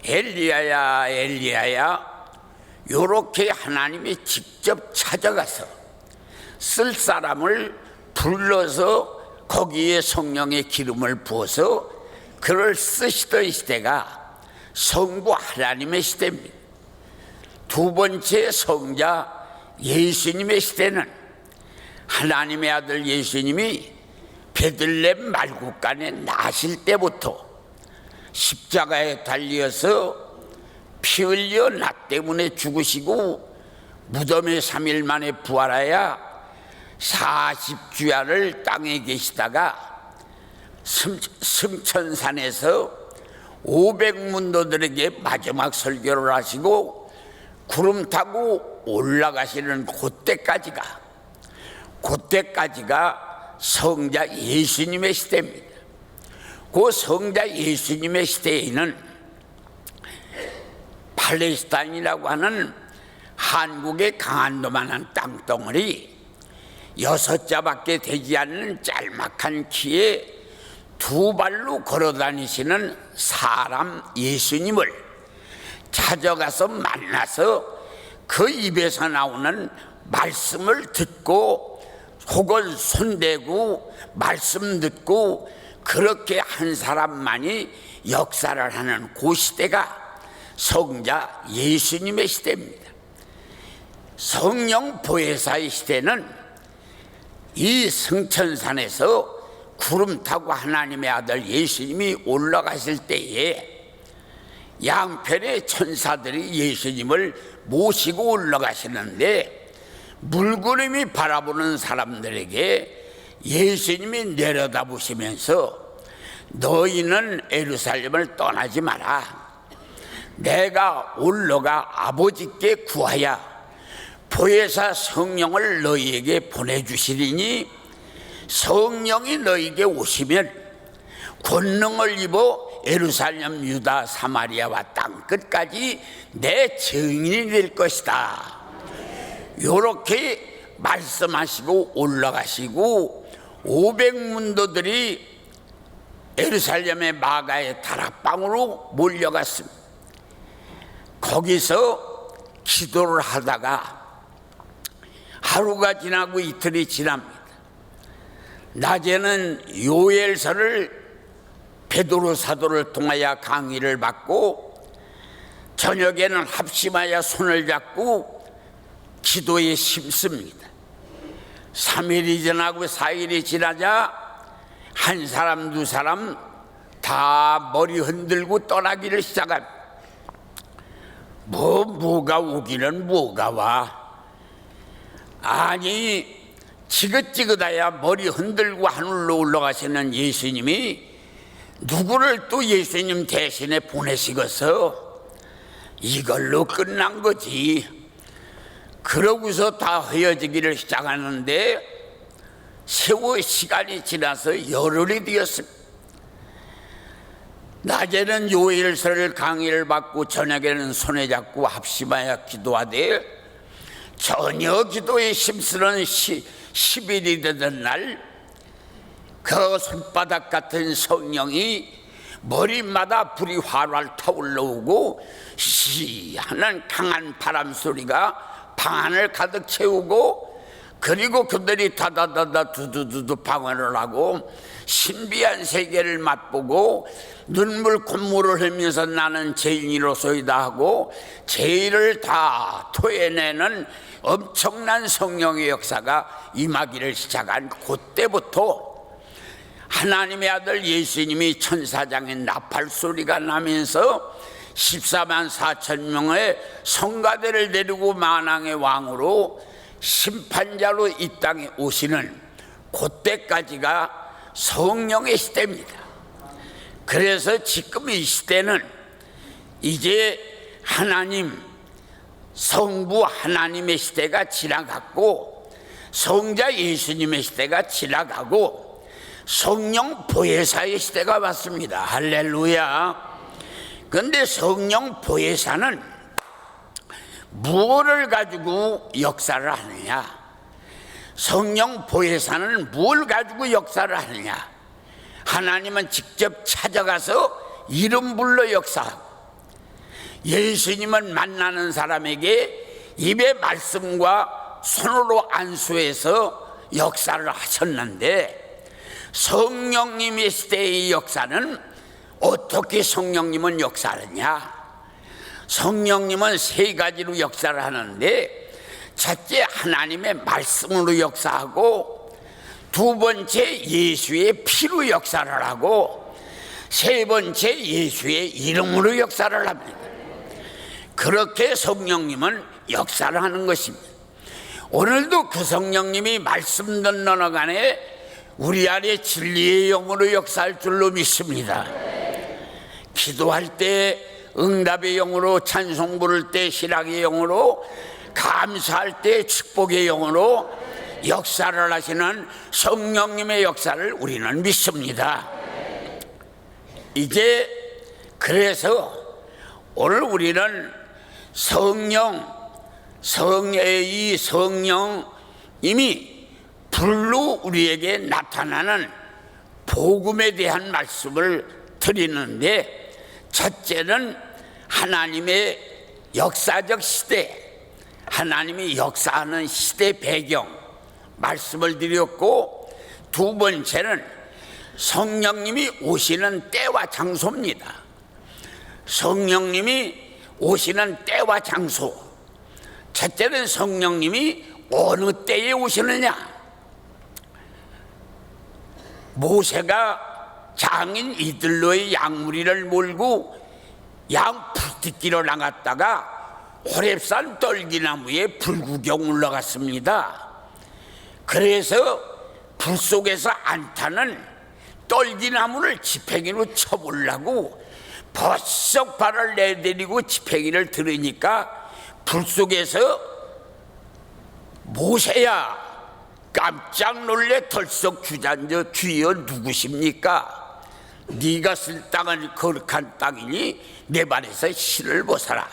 엘리야야 엘리야야, 요렇게 하나님이 직접 찾아가서 쓸 사람을 불러서 거기에 성령의 기름을 부어서 그를 쓰시던 시대가 성부 하나님의 시대입니다. 두 번째 성자 예수님의 시대는 하나님의 아들 예수님이 베들레헴 말국간에 나실 때부터 십자가에 달려서 피 흘려 나 때문에 죽으시고 무덤에 3일 만에 부활하여 40주야를 땅에 계시다가 승천산에서 500문도들에게 마지막 설교를 하시고 구름 타고 올라가시는 그때까지가 성자 예수님의 시대입니다. 그 성자 예수님의 시대에는 팔레스타인이라고 하는 한국의 강한도만한 땅덩어리 6자밖에 되지 않는 짤막한 키에 두 발로 걸어 다니시는 사람 예수님을 찾아가서 만나서 그 입에서 나오는 말씀을 듣고 혹은 손대고 말씀 듣고 그렇게 한 사람만이 역사를 하는 그 시대가 성자 예수님의 시대입니다. 성령 보혜사의 시대는 이 승천산에서 구름 타고 하나님의 아들 예수님이 올라가실 때에 양편의 천사들이 예수님을 모시고 올라가시는데, 물구름이 바라보는 사람들에게 예수님이 내려다보시면서 너희는 예루살렘을 떠나지 마라. 내가 올라가 아버지께 구하여 보혜사 성령을 너희에게 보내주시리니 성령이 너희에게 오시면 권능을 입어 예루살렘, 유다, 사마리아와 땅끝까지 내 증인이 될 것이다. 요렇게 말씀하시고 올라가시고 500문도들이 예루살렘의 마가의 다락방으로 몰려갔습니다. 거기서 기도를 하다가 하루가 지나고 이틀이 지납니다. 낮에는 요엘서를 베드로 사도를 통하여 강의를 받고 저녁에는 합심하여 손을 잡고 기도에 힘씁니다. 3일이 지나고 4일이 지나자 한 사람 두 사람 다 머리 흔들고 떠나기를 시작합니다. 뭐가 오기는 뭐가 와. 아니 지긋지긋하야 머리 흔들고 하늘로 올라가시는 예수님이 누구를 또 예수님 대신에 보내시겠어? 이걸로 끝난 거지. 그러고서 다 헤어지기를 시작하는데 세월 시간이 지나서 열흘이 되었습니다. 낮에는 요일서를 강의를 받고 저녁에는 손에 잡고 합심하여 기도하되 전혀 기도에 힘쓰는 10일이 되던 날 그 손바닥 같은 성령이 머리마다 불이 활활 타올라오고 시 하는 강한 바람 소리가 방 안을 가득 채우고 그리고 그들이 다다다다 두두두두 방언을 하고 신비한 세계를 맛보고 눈물 콧물을 흘리면서 나는 죄인이로소이다 하고 죄를 다 토해내는 엄청난 성령의 역사가 임하기를 시작한 그때부터 하나님의 아들 예수님이 천사장의 나팔 소리가 나면서 14만 4천 명의 성가대를 데리고 만왕의 왕으로 심판자로 이 땅에 오시는 그때까지가 성령의 시대입니다. 그래서 지금 이 시대는 이제 하나님 성부 하나님의 시대가 지나갔고 성자 예수님의 시대가 지나가고 성령 보혜사의 시대가 왔습니다. 할렐루야. 그런데 성령 보혜사는 무엇을 가지고 역사를 하느냐? 성령 보혜사는 뭘 가지고 역사를 하느냐? 하나님은 직접 찾아가서 이름 불러 역사하고 예수님은 만나는 사람에게 입의 말씀과 손으로 안수해서 역사를 하셨는데 성령님의 시대의 역사는 어떻게 성령님은 역사하느냐? 성령님은 세 가지로 역사를 하는데 첫째 하나님의 말씀으로 역사하고 두 번째 예수의 피로 역사를 하고 세 번째 예수의 이름으로 역사를 합니다. 그렇게 성령님은 역사를 하는 것입니다. 오늘도 그 성령님이 말씀 듣는 간에 우리 안에 진리의 영으로 역사할 줄로 믿습니다. 기도할 때 응답의 영으로, 찬송 부를 때 실학의 영으로, 감사할 때 축복의 영으로 역사를 하시는 성령님의 역사를 우리는 믿습니다. 이제 그래서 오늘 우리는 이 성령님이 불로 우리에게 나타나는 복음에 대한 말씀을 드리는데 첫째는 하나님의 역사적 시대, 하나님이 역사하는 시대 배경 말씀을 드렸고 두 번째는 성령님이 오시는 때와 장소입니다. 성령님이 오시는 때와 장소. 첫째는 성령님이 어느 때에 오시느냐? 모세가 장인 이들로의 양무리를 몰고 양 풀뜯기로 나갔다가 호렙산 떨기나무에 불구경 올라갔습니다. 그래서 불 속에서 안 타는 떨기나무를 지팡이로 쳐보려고 벌썩 발을 내디디고 지팡이를 들으니까 불 속에서 모세야 깜짝 놀래 덜썩 주저앉아 주여 누구십니까? 네가 쓸 땅은 거룩한 땅이니 내 발에서 실을 벗어라.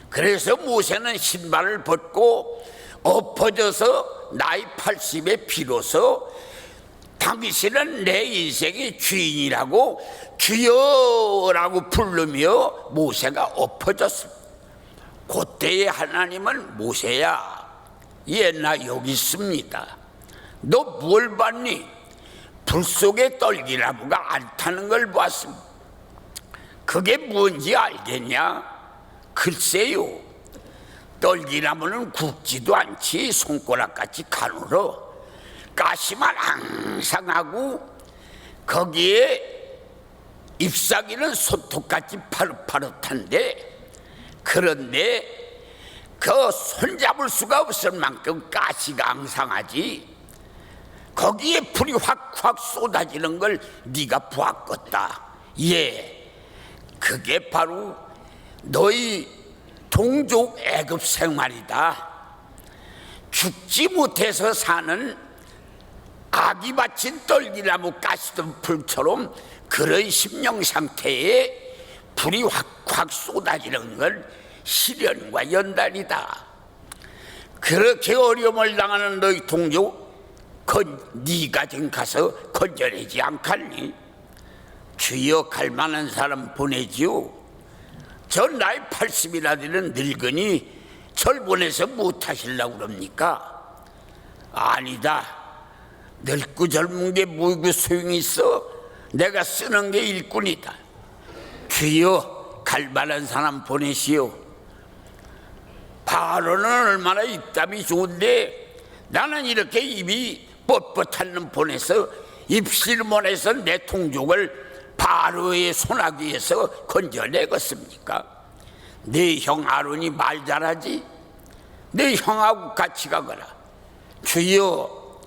그래서 모세는 신발을 벗고 엎어져서 나이 80에 비로소 당신은 내 인생의 주인이라고 주여라고 부르며 모세가 엎어졌습니다. 그때에 하나님은 모세야 얘 나 여기 있습니다. 너 뭘 봤니? 불 속에 떨기나무가 안 타는 걸 봤습니다. 그게 뭔지 알겠냐? 글쎄요, 떨기나무는 굵지도 않지 손가락같이 가늘어 가시만 항상 하고 거기에 잎사귀는 손톱같이 파릇파릇한데 그런데 그 손잡을 수가 없을 만큼 가시가 앙상하지. 거기에 불이 확확 쏟아지는 걸 네가 보았겠다. 예, 그게 바로 너희 동족 애굽 생활이다. 죽지 못해서 사는 아기 바친 떨기나무 가시던 불처럼 그런 심령 상태에 불이 확확 쏟아지는 건 시련과 연단이다. 그렇게 어려움을 당하는 너희 동족 네가 지금 가서 건져내지 않겠니? 주여 갈 만한 사람 보내지요. 저 나이 80이나 되는 늙은이 절 보내서 못하시려고 그럽니까? 아니다. 늙고 젊은 게 뭐고 소용이 있어? 내가 쓰는 게 일꾼이다. 주여 갈만한 사람 보내시오. 바로는 얼마나 입담이 좋은데 나는 이렇게 입이 뻣뻣한 놈 보내서 입실문에서 내 통족을 바로의 소나기에서 건져내겠습니까? 내 형 아론이 말 잘하지? 내 형하고 같이 가거라. 주여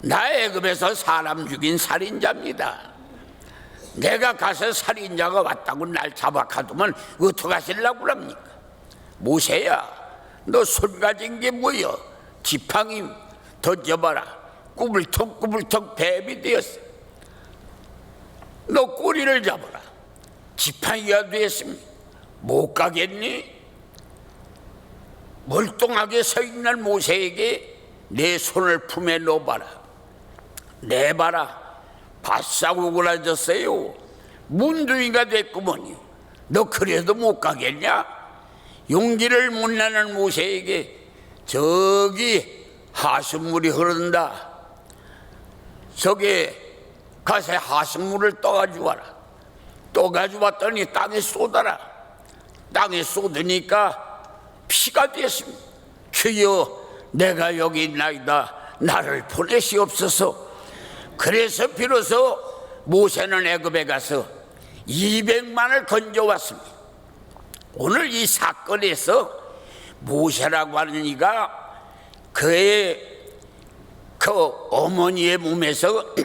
나 애굽에서 사람 죽인 살인자입니다. 내가 가서 살인자가 왔다고 날 잡아가두면 어떡하시려고 합니까? 모세야 너 손 가진 게 뭐여? 지팡이 던져봐라. 꾸불턱꾸불턱 뱀이 되었어. 너 꼬리를 잡아라. 지팡이가 되었으면 못 가겠니? 멀뚱하게 서 있는 모세에게 내 손을 품에 넣어봐라. 내봐라. 바싹 오그라졌어요. 문둥이가 됐구먼요. 너 그래도 못 가겠냐? 용기를 못 내는 모세에게 저기 하수물이 흐른다. 저기 가서 하수물을 떠가지고 와라. 떠가지고 왔더니 땅에 쏟아라. 땅에 쏟으니까 피가 되었습니다. 주여 내가 여기 있나이다. 나를 보내시옵소서. 그래서 비로소 모세는 애굽에 가서 200만을 건져왔습니다. 오늘 이 사건에서 모세라고 하는 이가 그의 그 어머니의 몸에서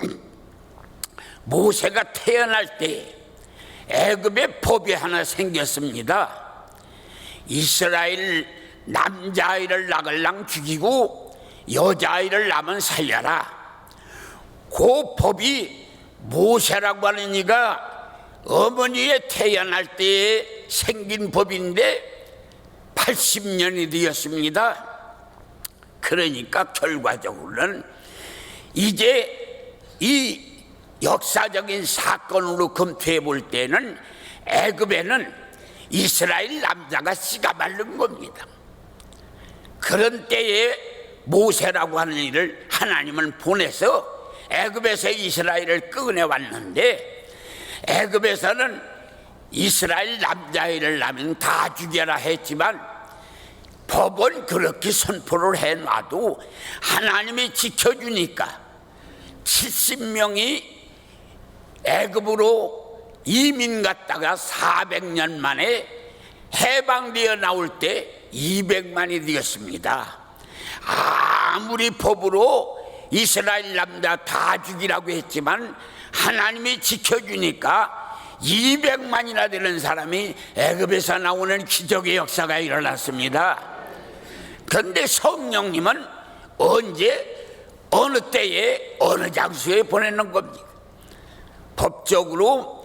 모세가 태어날 때 애굽에 법이 하나 생겼습니다. 이스라엘 남자아이를 낳을랑 죽이고 여자아이를 낳으면 살려라. 그 법이 모세라고 하는 이가 어머니에 태어날 때에 생긴 법인데 80년이 되었습니다. 그러니까 결과적으로는 이제 이 역사적인 사건으로 검토해 볼 때는 애굽에는 이스라엘 남자가 씨가 마른 겁니다. 그런 때에 모세라고 하는 이를 하나님은 보내서 애굽에서 이스라엘을 꺼내왔는데 애굽에서는 이스라엘 남자아이를 낳으면 다 죽여라 했지만 법은 그렇게 선포를 해놔도 하나님이 지켜주니까 70명이 애굽으로 이민 갔다가 400년 만에 해방되어 나올 때 200만이 되었습니다. 아무리 법으로 이스라엘 남자 다 죽이라고 했지만 하나님이 지켜주니까 200만이나 되는 사람이 애굽에서 나오는 기적의 역사가 일어났습니다. 그런데 성령님은 언제 어느 때에 어느 장소에 보내는 겁니다. 법적으로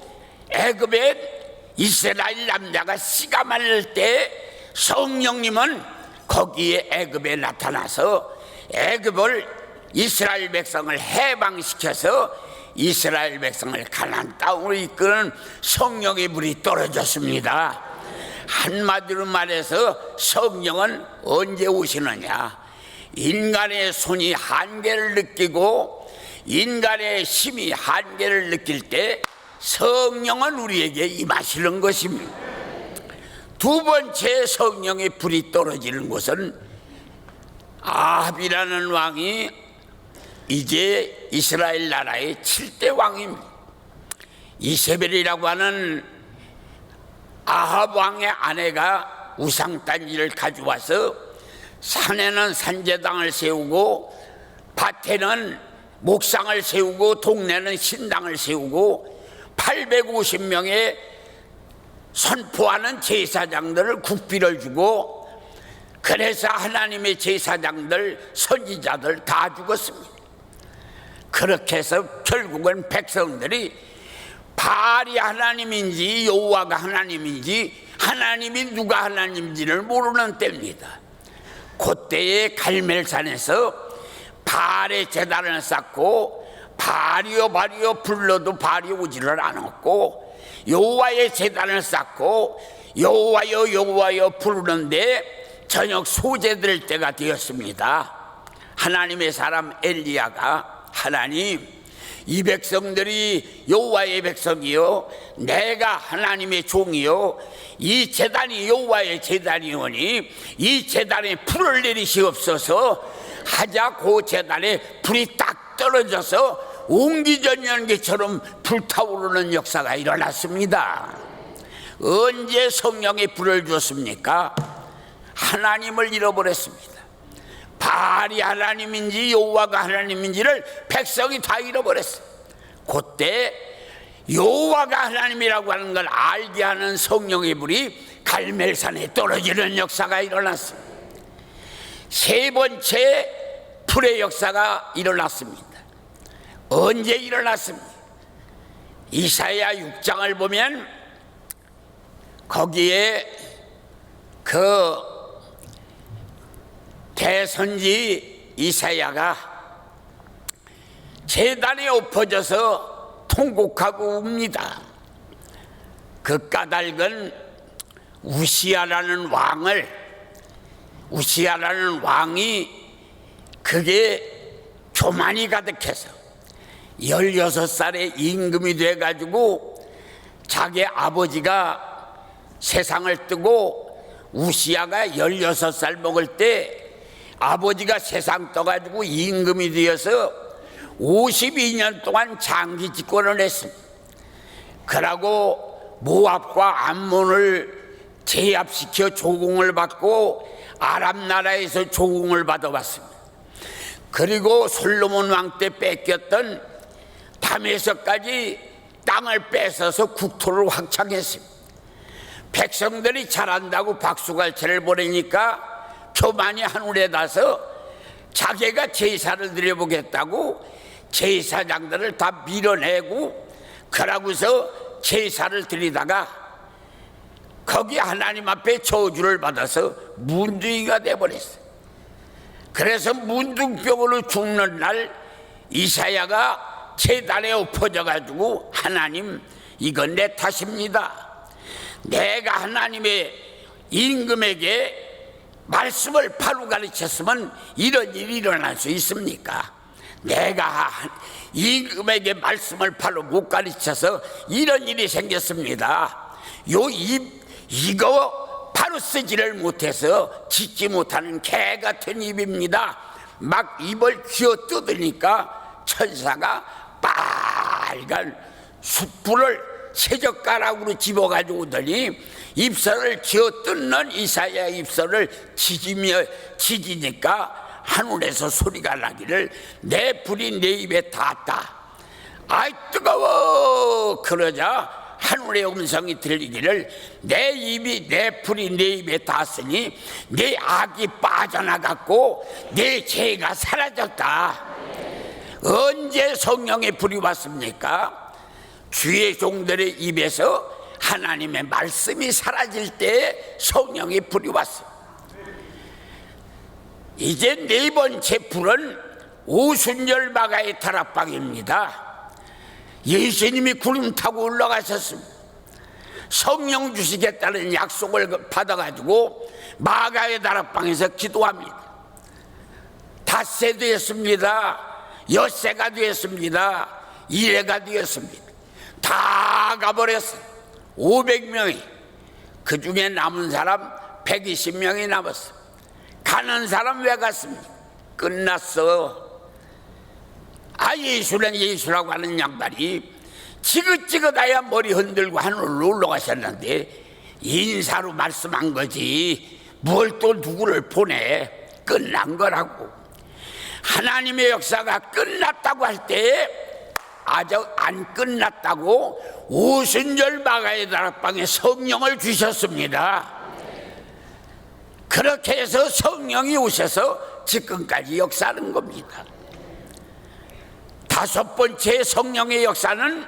애굽에 이스라엘 남자가 씨가 마를 때 성령님은 거기에 애굽에 나타나서 애굽을 이스라엘 백성을 해방시켜서 이스라엘 백성을 가나안 땅으로 이끄는 성령의 불이 떨어졌습니다. 한마디로 말해서 성령은 언제 오시느냐? 인간의 손이 한계를 느끼고 인간의 힘이 한계를 느낄 때 성령은 우리에게 임하시는 것입니다. 두 번째 성령의 불이 떨어지는 것은 아합이라는 왕이 이제 이스라엘 나라의 7대 왕입니다. 이세벨이라고 하는 아합 왕의 아내가 우상단지를 가져와서 산에는 산제당을 세우고 밭에는 목상을 세우고 동네는 신당을 세우고 850명의 선포하는 제사장들을 국비를 주고 그래서 하나님의 제사장들 선지자들 다 죽었습니다. 그렇게 해서 결국은 백성들이 바알이 하나님인지 여호와가 하나님인지 하나님이 누가 하나님인지를 모르는 때입니다. 그때에 갈멜산에서 바알의 제단을 쌓고 바알이여 바알이여 불러도 바알이 오지를 않았고 여호와의 제단을 쌓고 여호와여 여호와여 부르는데 저녁 소재될 때가 되었습니다. 하나님의 사람 엘리야가 하나님, 이 백성들이 여호와의 백성이요 내가 하나님의 종이요 이 제단이 여호와의 제단이오니 이 제단에 불을 내리시옵소서 하자 그 제단에 불이 딱 떨어져서 옹기전 연기처럼 불타오르는 역사가 일어났습니다. 언제 성령의 불을 줬습니까? 하나님을 잃어버렸습니다. 바알이 하나님인지 여호와가 하나님인지를 백성이 다 잃어버렸어요. 그때 여호와가 하나님이라고 하는 걸 알게 하는 성령의 불이 갈멜산에 떨어지는 역사가 일어났습니다. 세 번째 불의 역사가 일어났습니다. 언제 일어났습니까? 이사야 6장을 보면 거기에 그 대선지 이사야가 제단에 엎어져서 통곡하고 웁니다. 그 까닭은 우시아라는 왕이 그게 교만이 가득해서 16살에 임금이 돼가지고 자기 아버지가 세상을 뜨고 우시아가 16살 먹을 때 아버지가 세상 떠가지고 임금이 되어서 52년 동안 장기 집권을 했습니다. 그러고 모압과 암몬을 제압시켜 조공을 받고 아람 나라에서 조공을 받아왔습니다. 그리고 솔로몬 왕 때 뺏겼던 담에서까지 땅을 뺏어서 국토를 확장했습니다. 백성들이 잘한다고 박수갈채를 보내니까 교만이 하늘에 닿아서 자기가 제사를 드려보겠다고 제사장들을 다 밀어내고 그러고서 제사를 드리다가 거기 하나님 앞에 저주를 받아서 문둥이가 돼버렸어요. 그래서 문둥병으로 죽는 날 이사야가 제단에 엎어져가지고 하나님 이건 내 탓입니다. 내가 하나님의 임금에게 말씀을 바로 가르쳤으면 이런 일이 일어날 수 있습니까? 내가 임금에게 말씀을 바로 못 가르쳐서 이런 일이 생겼습니다. 이거 바로 쓰지를 못해서 짓지 못하는 개 같은 입입니다. 막 입을 쥐어 뜯으니까 천사가 빨간 숯불을 세젓가락으로 집어가지고 오더니 입술을 쥐어 뜯는 이사야 입술을 지지니까 하늘에서 소리가 나기를 내 불이 내 입에 닿았다. 아이 뜨거워. 그러자 하늘의 음성이 들리기를 내 불이 내 입에 닿았으니 내 악이 빠져나갔고 내 죄가 사라졌다. 언제 성령의 불이 왔습니까? 주의 종들의 입에서 하나님의 말씀이 사라질 때 성령의 불이 왔어요. 이제 네 번째 불은 오순절 마가의 다락방입니다. 예수님이 구름 타고 올라가셨습니다. 성령 주시겠다는 약속을 받아가지고 마가의 다락방에서 기도합니다. 닷새 되었습니다. 엿새가 되었습니다. 이래가 되었습니다. 다 가버렸어요. 500명이. 그 중에 남은 사람 120명이 남았어요. 가는 사람 왜 갔습니까? 끝났어. 예수는 예수라고 하는 양반이 지긋지긋하야 머리 흔들고 하늘로 올라가셨는데 인사로 말씀한 거지 뭘 또 누구를 보내. 끝난 거라고. 하나님의 역사가 끝났다고 할 때 아직 안 끝났다고 오순절 마가의 다락방에 성령을 주셨습니다. 그렇게 해서 성령이 오셔서 지금까지 역사하는 겁니다. 다섯 번째 성령의 역사는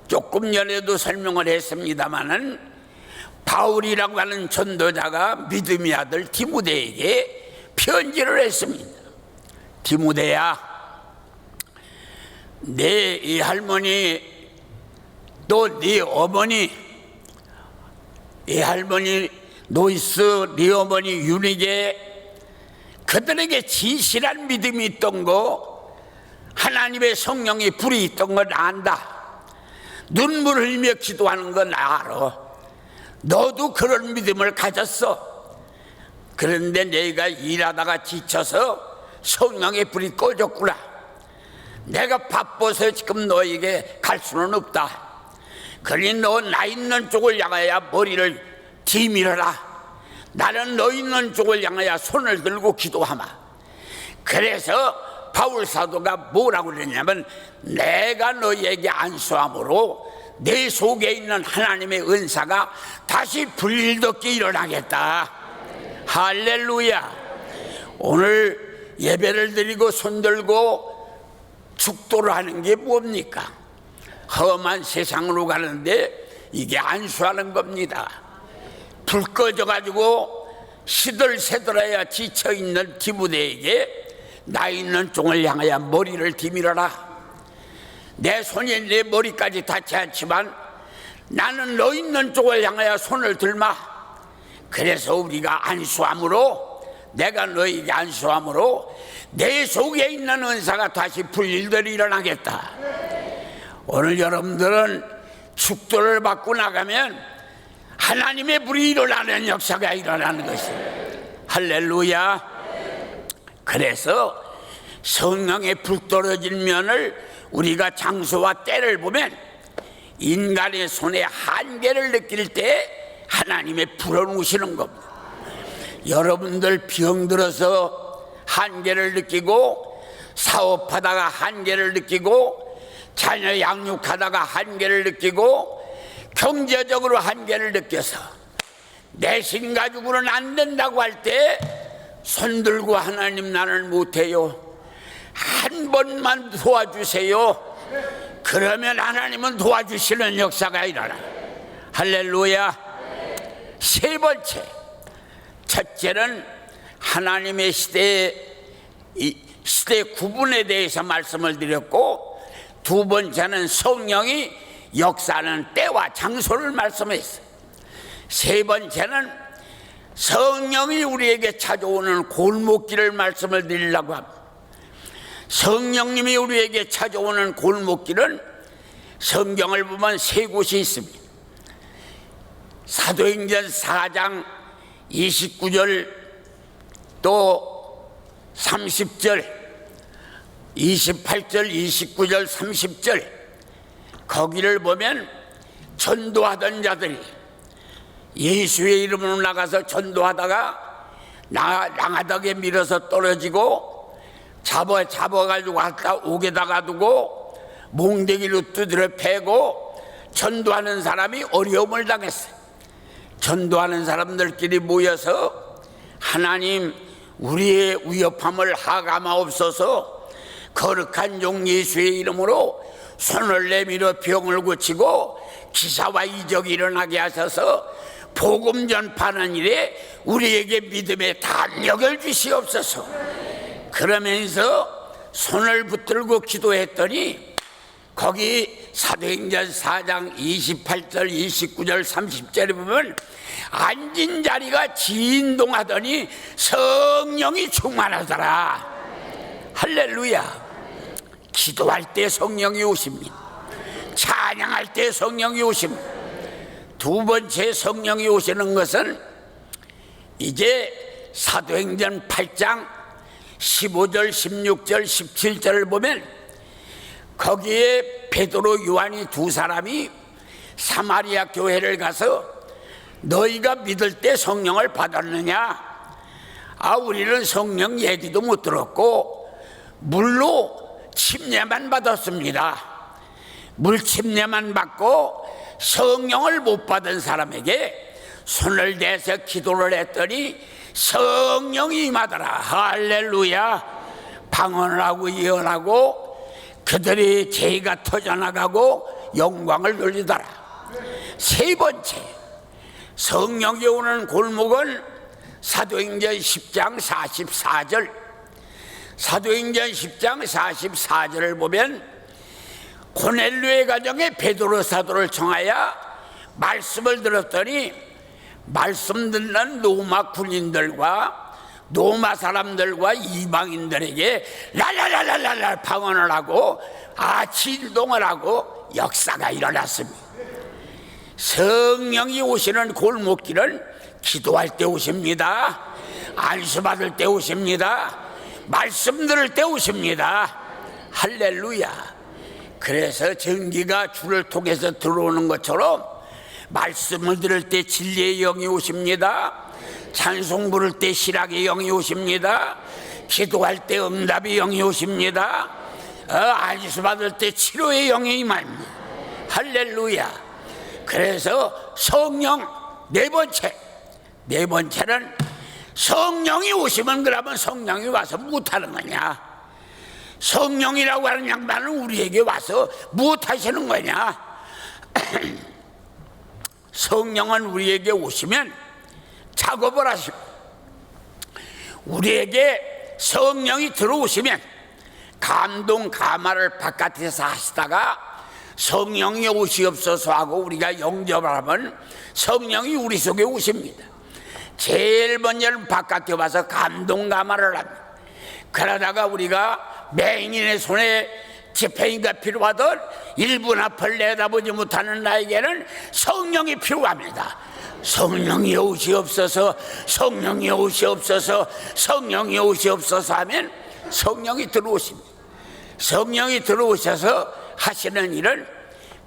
조금 전에도 설명을 했습니다마는 바울이라고 하는 전도자가 믿음의 아들 디모데에게 편지를 했습니다. 디모데야, 내 이 할머니 또 네 어머니, 이 할머니 노이스, 네 어머니 유니게 그들에게 진실한 믿음이 있던 거, 하나님의 성령의 불이 있던 건 안다. 눈물 흘리며 기도하는 건 알아. 너도 그런 믿음을 가졌어. 그런데 내가 일하다가 지쳐서 성령의 불이 꺼졌구나. 내가 바빠서 지금 너에게 갈 수는 없다. 그러니 너 나 있는 쪽을 향하여 머리를 뒤밀어라. 나는 너 있는 쪽을 향하여 손을 들고 기도하마. 그래서 바울 사도가 뭐라고 그랬냐면, 내가 너에게 안수함으로 내 속에 있는 하나님의 은사가 다시 불일돋게 일어나겠다. 할렐루야. 오늘 예배를 드리고 손들고 축도를 하는 게 뭡니까? 험한 세상으로 가는데 이게 안수하는 겁니다. 불 꺼져가지고 시들새들어야 지쳐있는 디모데에게 나 있는 쪽을 향하여 머리를 디밀어라. 내 손이 내 머리까지 닿지 않지만 나는 너 있는 쪽을 향하여 손을 들마. 그래서 우리가 안수함으로, 내가 너에게 안수함으로 내 속에 있는 은사가 다시 불일들이 일어나겠다. 오늘 여러분들은 축도를 받고 나가면 하나님의 불이 일어나는 역사가 일어나는 것이에요. 할렐루야. 그래서 성령의 불 떨어진 면을 우리가 장소와 때를 보면 인간의 손에 한계를 느낄 때 하나님의 불을 오시는 겁니다. 여러분들 병들어서 한계를 느끼고, 사업하다가 한계를 느끼고, 자녀 양육하다가 한계를 느끼고, 경제적으로 한계를 느껴서 내신 가지고는 안 된다고 할 때 손들고, 하나님 나는 못해요, 한 번만 도와주세요. 그러면 하나님은 도와주시는 역사가 일어나요. 할렐루야. 세 번째, 첫째는 하나님의 시대 구분에 대해서 말씀을 드렸고, 두 번째는 성령이 역사하는 때와 장소를 말씀했어요. 세 번째는 성령이 우리에게 찾아오는 골목길을 말씀을 드리려고 합니다. 성령님이 우리에게 찾아오는 골목길은 성경을 보면 세 곳이 있습니다. 사도행전 4장 29절 또 30절, 28절, 29절, 30절, 거기를 보면 전도하던 자들이 예수의 이름으로 나가서 전도하다가 낭하덕에 밀어서 떨어지고 잡아가지고 갔다 옥에다가 두고 몽둥이로 두드려 패고 전도하는 사람이 어려움을 당했어요. 전도하는 사람들끼리 모여서 하나님, 우리의 위협함을 하감하옵소서, 거룩한 종 예수의 이름으로 손을 내밀어 병을 고치고 기사와 이적이 일어나게 하셔서 복음 전파하는 일에 우리에게 믿음의 담력을 주시옵소서. 그러면서 손을 붙들고 기도했더니 거기 사도행전 4장 28절, 29절, 30절에 보면 앉은 자리가 진동하더니 성령이 충만하더라. 할렐루야. 기도할 때 성령이 오십니다. 찬양할 때 성령이 오십니다. 두 번째 성령이 오시는 것은 이제 사도행전 8장 15절, 16절, 17절을 보면 거기에 베드로, 요한이 두 사람이 사마리아 교회를 가서 너희가 믿을 때 성령을 받았느냐? 우리는 성령 얘기도 못 들었고 물로 침례만 받았습니다. 물 침례만 받고 성령을 못 받은 사람에게 손을 대서 기도를 했더니 성령이 임하더라. 할렐루야. 방언을 하고 예언하고 그들이 죄가 터져나가고 영광을 돌리더라. 세 번째, 성령이 오는 골목은 사도행전 10장 44절, 사도행전 10장 44절을 보면 고넬료의 가정에 베드로 사도를 청하여 말씀을 들었더니 말씀 듣는 로마 군인들과 로마 사람들과 이방인들에게 랄랄랄랄랄 방언을 하고 진동을 하고 역사가 일어났습니다. 성령이 오시는 골목길은 기도할 때 오십니다. 안수 받을 때 오십니다. 말씀 들을 때 오십니다. 할렐루야. 그래서 전기가 줄을 통해서 들어오는 것처럼 말씀을 들을 때 진리의 영이 오십니다. 찬송 부를 때 실학의 영이 오십니다. 기도할 때 응답의 영이 오십니다. 안수 받을 때 치료의 영이 임합니다. 할렐루야. 그래서 성령 네 번째는 성령이 오시면 그러면 성령이 와서 무엇하는 거냐? 성령이라고 하는 양반은 우리에게 와서 무엇하시는 거냐? 성령은 우리에게 오시면 작업을 하시고, 우리에게 성령이 들어오시면 감동 감화를 바깥에서 하시다가 성령이 오시옵소서 하고 우리가 영접을 하면 성령이 우리 속에 오십니다. 제일 먼저는 바깥에 와서 감동 감화를 합니다. 그러다가 우리가 맹인의 손에 지팡이가 필요하던 1분 앞을 내다보지 못하는 나에게는 성령이 필요합니다. 성령이 오시옵소서, 성령이 오시옵소서, 성령이 오시옵소서 하면 성령이 들어오십니다. 성령이 들어오셔서 하시는 일은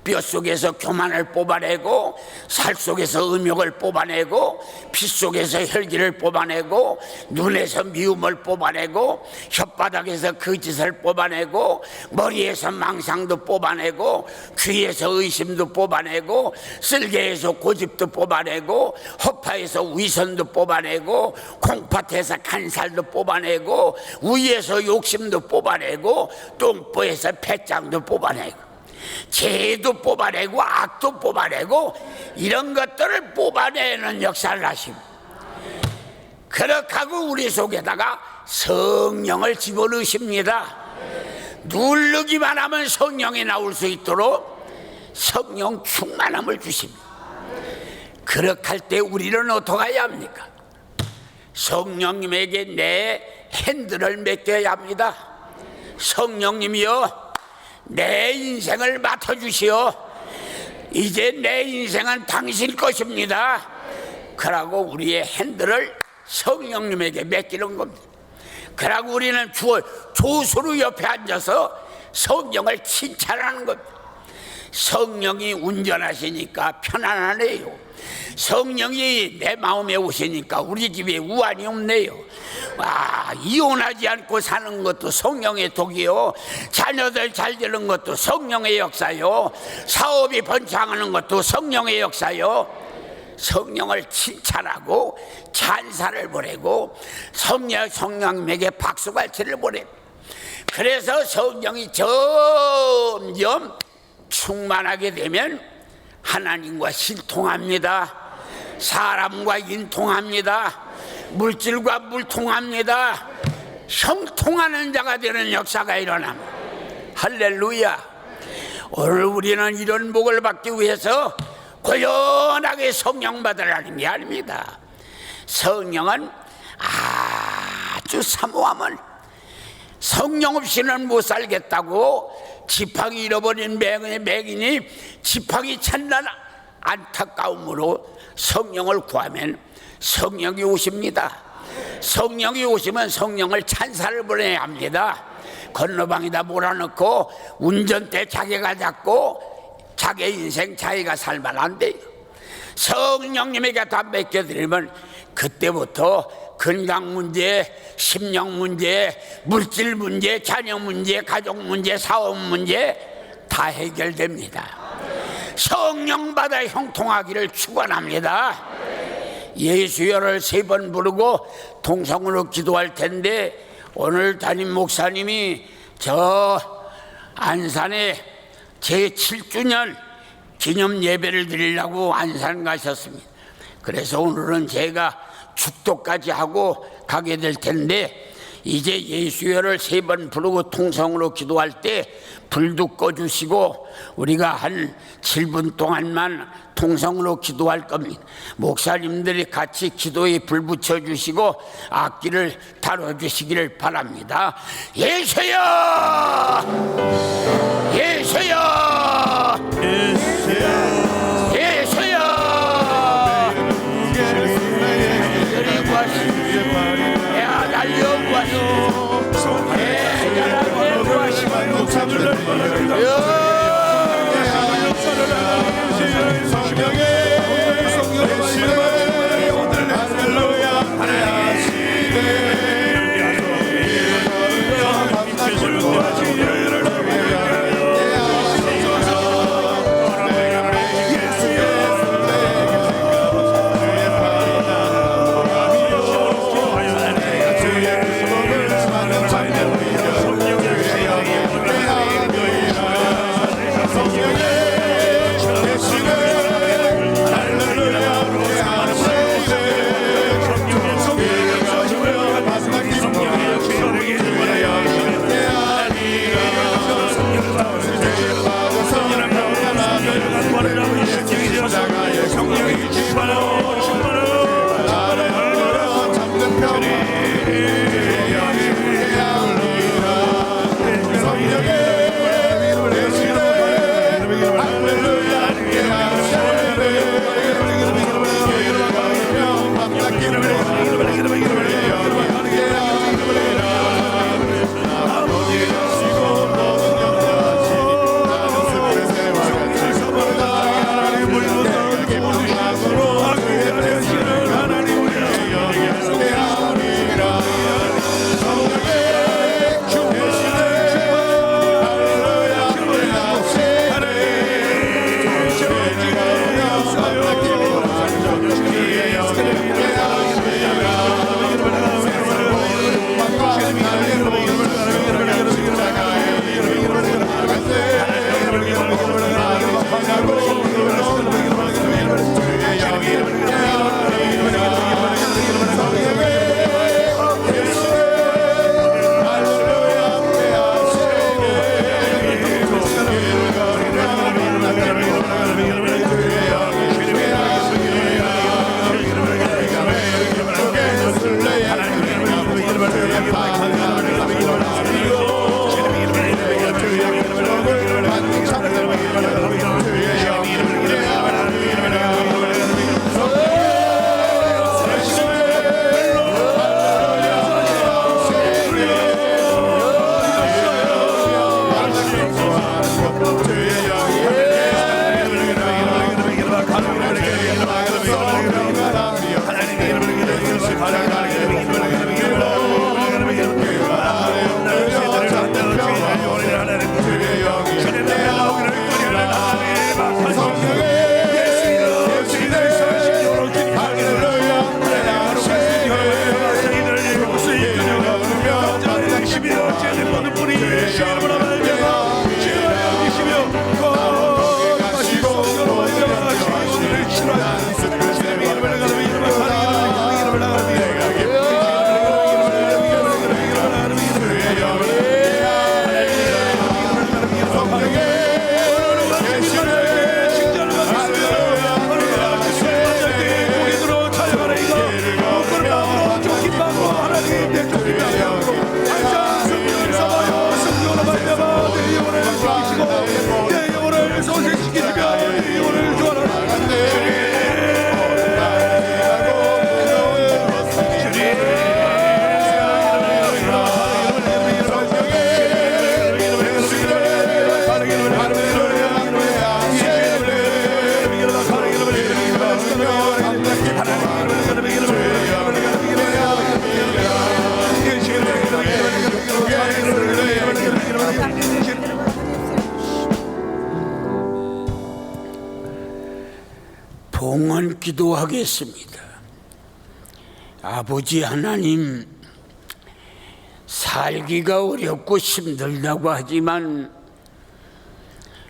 뼈 속에서 교만을 뽑아내고, 살 속에서 음욕을 뽑아내고, 피 속에서 혈기를 뽑아내고, 눈에서 미움을 뽑아내고, 혓바닥에서 거짓을 뽑아내고, 머리에서 망상도 뽑아내고, 귀에서 의심도 뽑아내고, 쓸개에서 고집도 뽑아내고, 허파에서 위선도 뽑아내고, 콩팥에서 간살도 뽑아내고, 위에서 욕심도 뽑아내고, 똥보에서 배짱도 뽑아내고, 죄도 뽑아내고 악도 뽑아내고 이런 것들을 뽑아내는 역사를 하십니다. 그렇게 하고 우리 속에다가 성령을 집어넣으십니다. 누르기만 하면 성령이 나올 수 있도록 성령 충만함을 주십니다. 그렇게 할 때 우리는 어떻게 해야 합니까? 성령님에게 내 핸들을 맡겨야 합니다. 성령님이여, 내 인생을 맡아주시오. 이제 내 인생은 당신 것입니다. 그러고 우리의 핸들을 성령님에게 맡기는 겁니다. 그러고 우리는 조수로 옆에 앉아서 성령을 칭찬하는 겁니다. 성령이 운전하시니까 편안하네요. 성령이 내 마음에 오시니까 우리 집에 우환이 없네요. 이혼하지 않고 사는 것도 성령의 덕이요, 자녀들 잘 되는 것도 성령의 역사요, 사업이 번창하는 것도 성령의 역사요. 성령을 칭찬하고 찬사를 보내고 성령님에게 박수갈채를 보내. 그래서 성령이 점점 충만하게 되면 하나님과 신통합니다. 사람과 인통합니다. 물질과 물통합니다. 형통하는 자가 되는 역사가 일어납니다. 할렐루야. 오늘 우리는 이런 복을 받기 위해서 고연하게 성령 받으라는 게 아닙니다. 성령은 아주 사모하면 성령 없이는 못 살겠다고 지팡이 잃어버린 맹인이 지팡이 찾는 안타까움으로 성령을 구하면 성령이 오십니다. 성령이 오시면 성령을 찬사를 보내야 합니다. 건너방에다 몰아넣고 운전대 자기가 잡고 자기 인생 자기가 살면 안 돼요. 성령님에게 다 맡겨드리면 그때부터 건강 문제, 심령 문제, 물질 문제, 자녀 문제, 가족 문제, 사업 문제 다 해결됩니다. 성령 받아 형통하기를 축원합니다. 예수여를 3번 부르고 통성으로 기도할 텐데, 오늘 담임 목사님이 저 안산에 제7주년 기념 예배를 드리려고 안산 가셨습니다. 그래서 오늘은 제가 축도까지 하고 가게 될 텐데, 이제 예수여를 3번 부르고 통성으로 기도할 때 불도 꺼주시고 우리가 한 7분 동안만 통성으로 기도할 겁니다. 목사님들이 같이 기도에 불 붙여주시고 악기를 다뤄주시기를 바랍니다. 예수여! 예수여! 예수여! 이들이 구하시고 야 달려 구하시고 야 구하시고 봉헌 기도하겠습니다. 아버지 하나님, 살기가 어렵고 힘들다고 하지만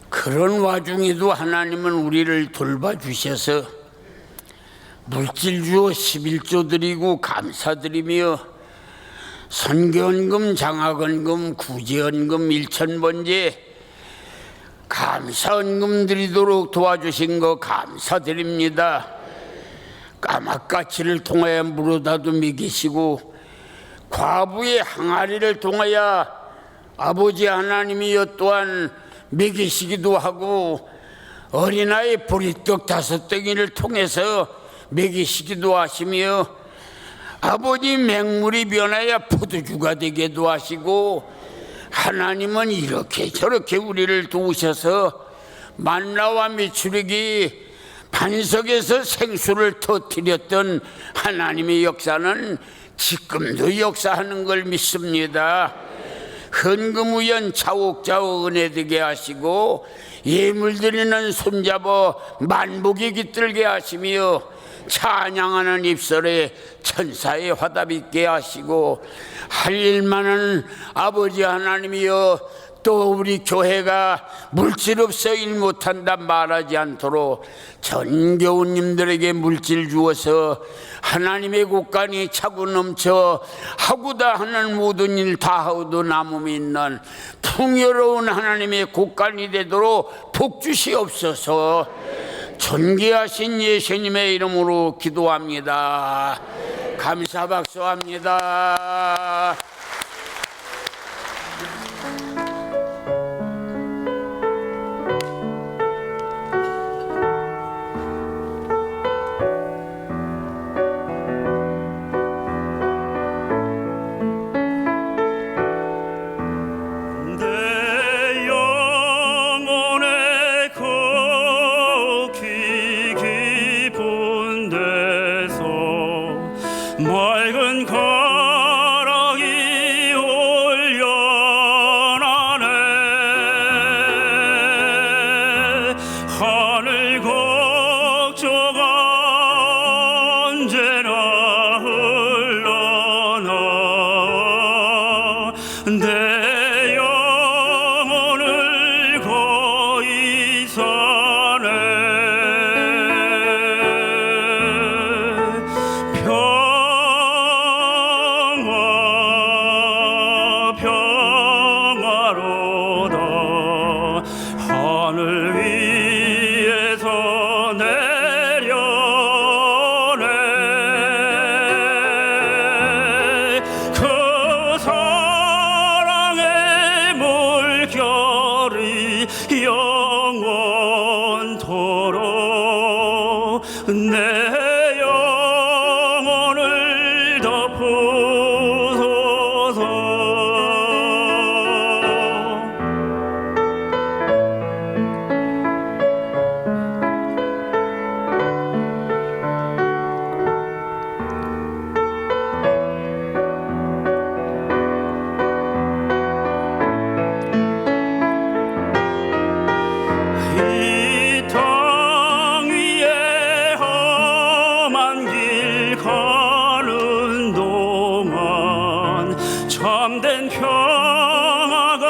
그런 와중에도 하나님은 우리를 돌봐주셔서 물질 주어 11조 드리고 감사드리며 선교헌금, 장학헌금, 구제헌금, 일천번제 감사헌금 드리도록 도와주신 거 감사드립니다. 까마까치를 통하여 물어다도 먹이시고 과부의 항아리를 통하여 아버지 하나님이여 또한 먹이시기도 하고 어린아이 보리떡 5덩이를 통해서 먹이시기도 하시며 아버지 맹물이 변하여 포도주가 되게도 하시고 하나님은 이렇게 저렇게 우리를 도우셔서 만나와 메추리기 반석에서 생수를 터뜨렸던 하나님의 역사는 지금도 역사하는 걸 믿습니다. 헌금우연 차옥차옥 은혜되게 하시고 예물드리는 손잡아 만복이 깃들게 하시며 찬양하는 입술에 천사의 화답 있게 하시고 할 일만은 아버지 하나님이여 또 우리 교회가 물질 없어 일 못한다 말하지 않도록 전 교우님들에게 물질 주어서 하나님의 곳간이 차고 넘쳐 하고다 하는 모든 일 다 하고도 남음이 있는 풍요로운 하나님의 곳간이 되도록 복 주시옵소서. 존귀하신 예수님의 이름으로 기도합니다. 감사 박수합니다. 맑은 가락이 올려나네 하늘 곡조가 언제나 흘러나 내 영혼을 거의 사네 평화로다 하늘 위에서 내려오네 그 사랑의 물결이 영원토록 내 영혼을 덮으소서. 이 땅 위에 험한 길 가는 동안 참된 평화가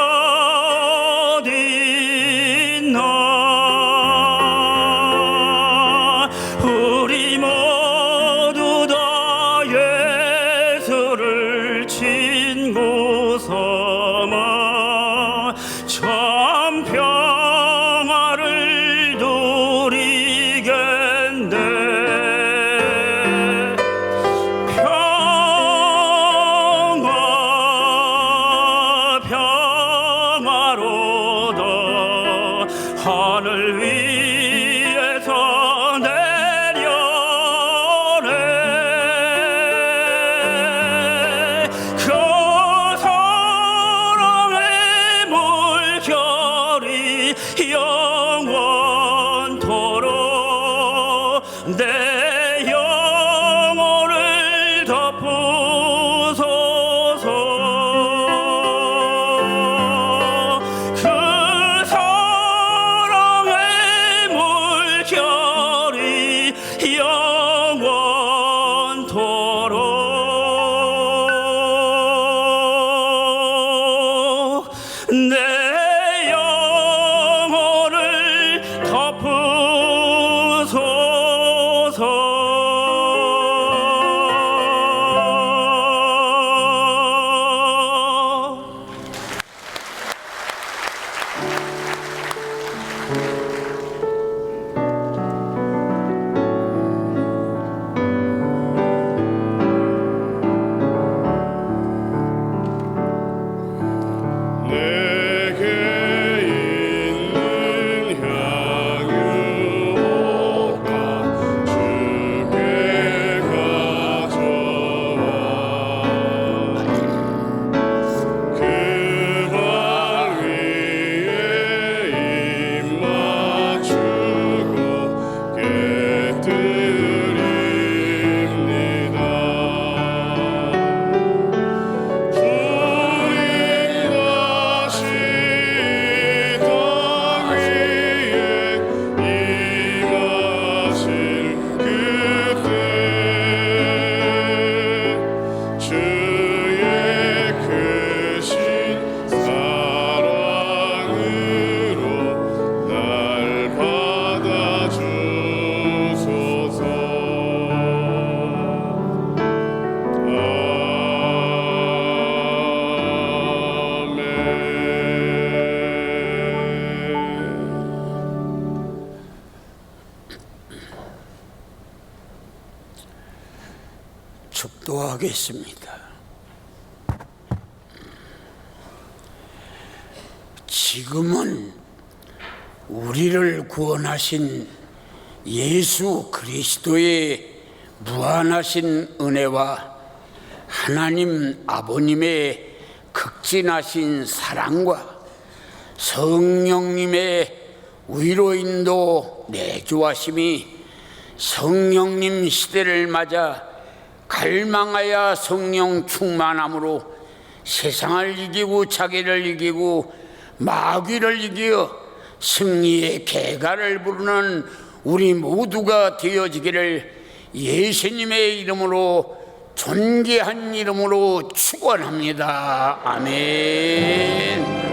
어디 있나 우리 모두 다 예수를 친구 삼아 참 평화를 누리겠네 평화로다 하늘 위에서 내려오네 그 사랑의 물결이 영원토록 내 영혼을 덮으소서. 그 사랑의 물결이 영원토록 내 영혼을 덮으소서. 축도하겠습니다. 지금은 우리를 구원하신 예수 그리스도의 무한하신 은혜와 하나님 아버님의 극진하신 사랑과 성령님의 위로인도 내주하심이 성령님 시대를 맞아 갈망하여 성령 충만함으로 세상을 이기고 자기를 이기고 마귀를 이기어 승리의 개가를 부르는 우리 모두가 되어지기를 예수님의 이름으로 존귀한 이름으로 축원합니다. 아멘.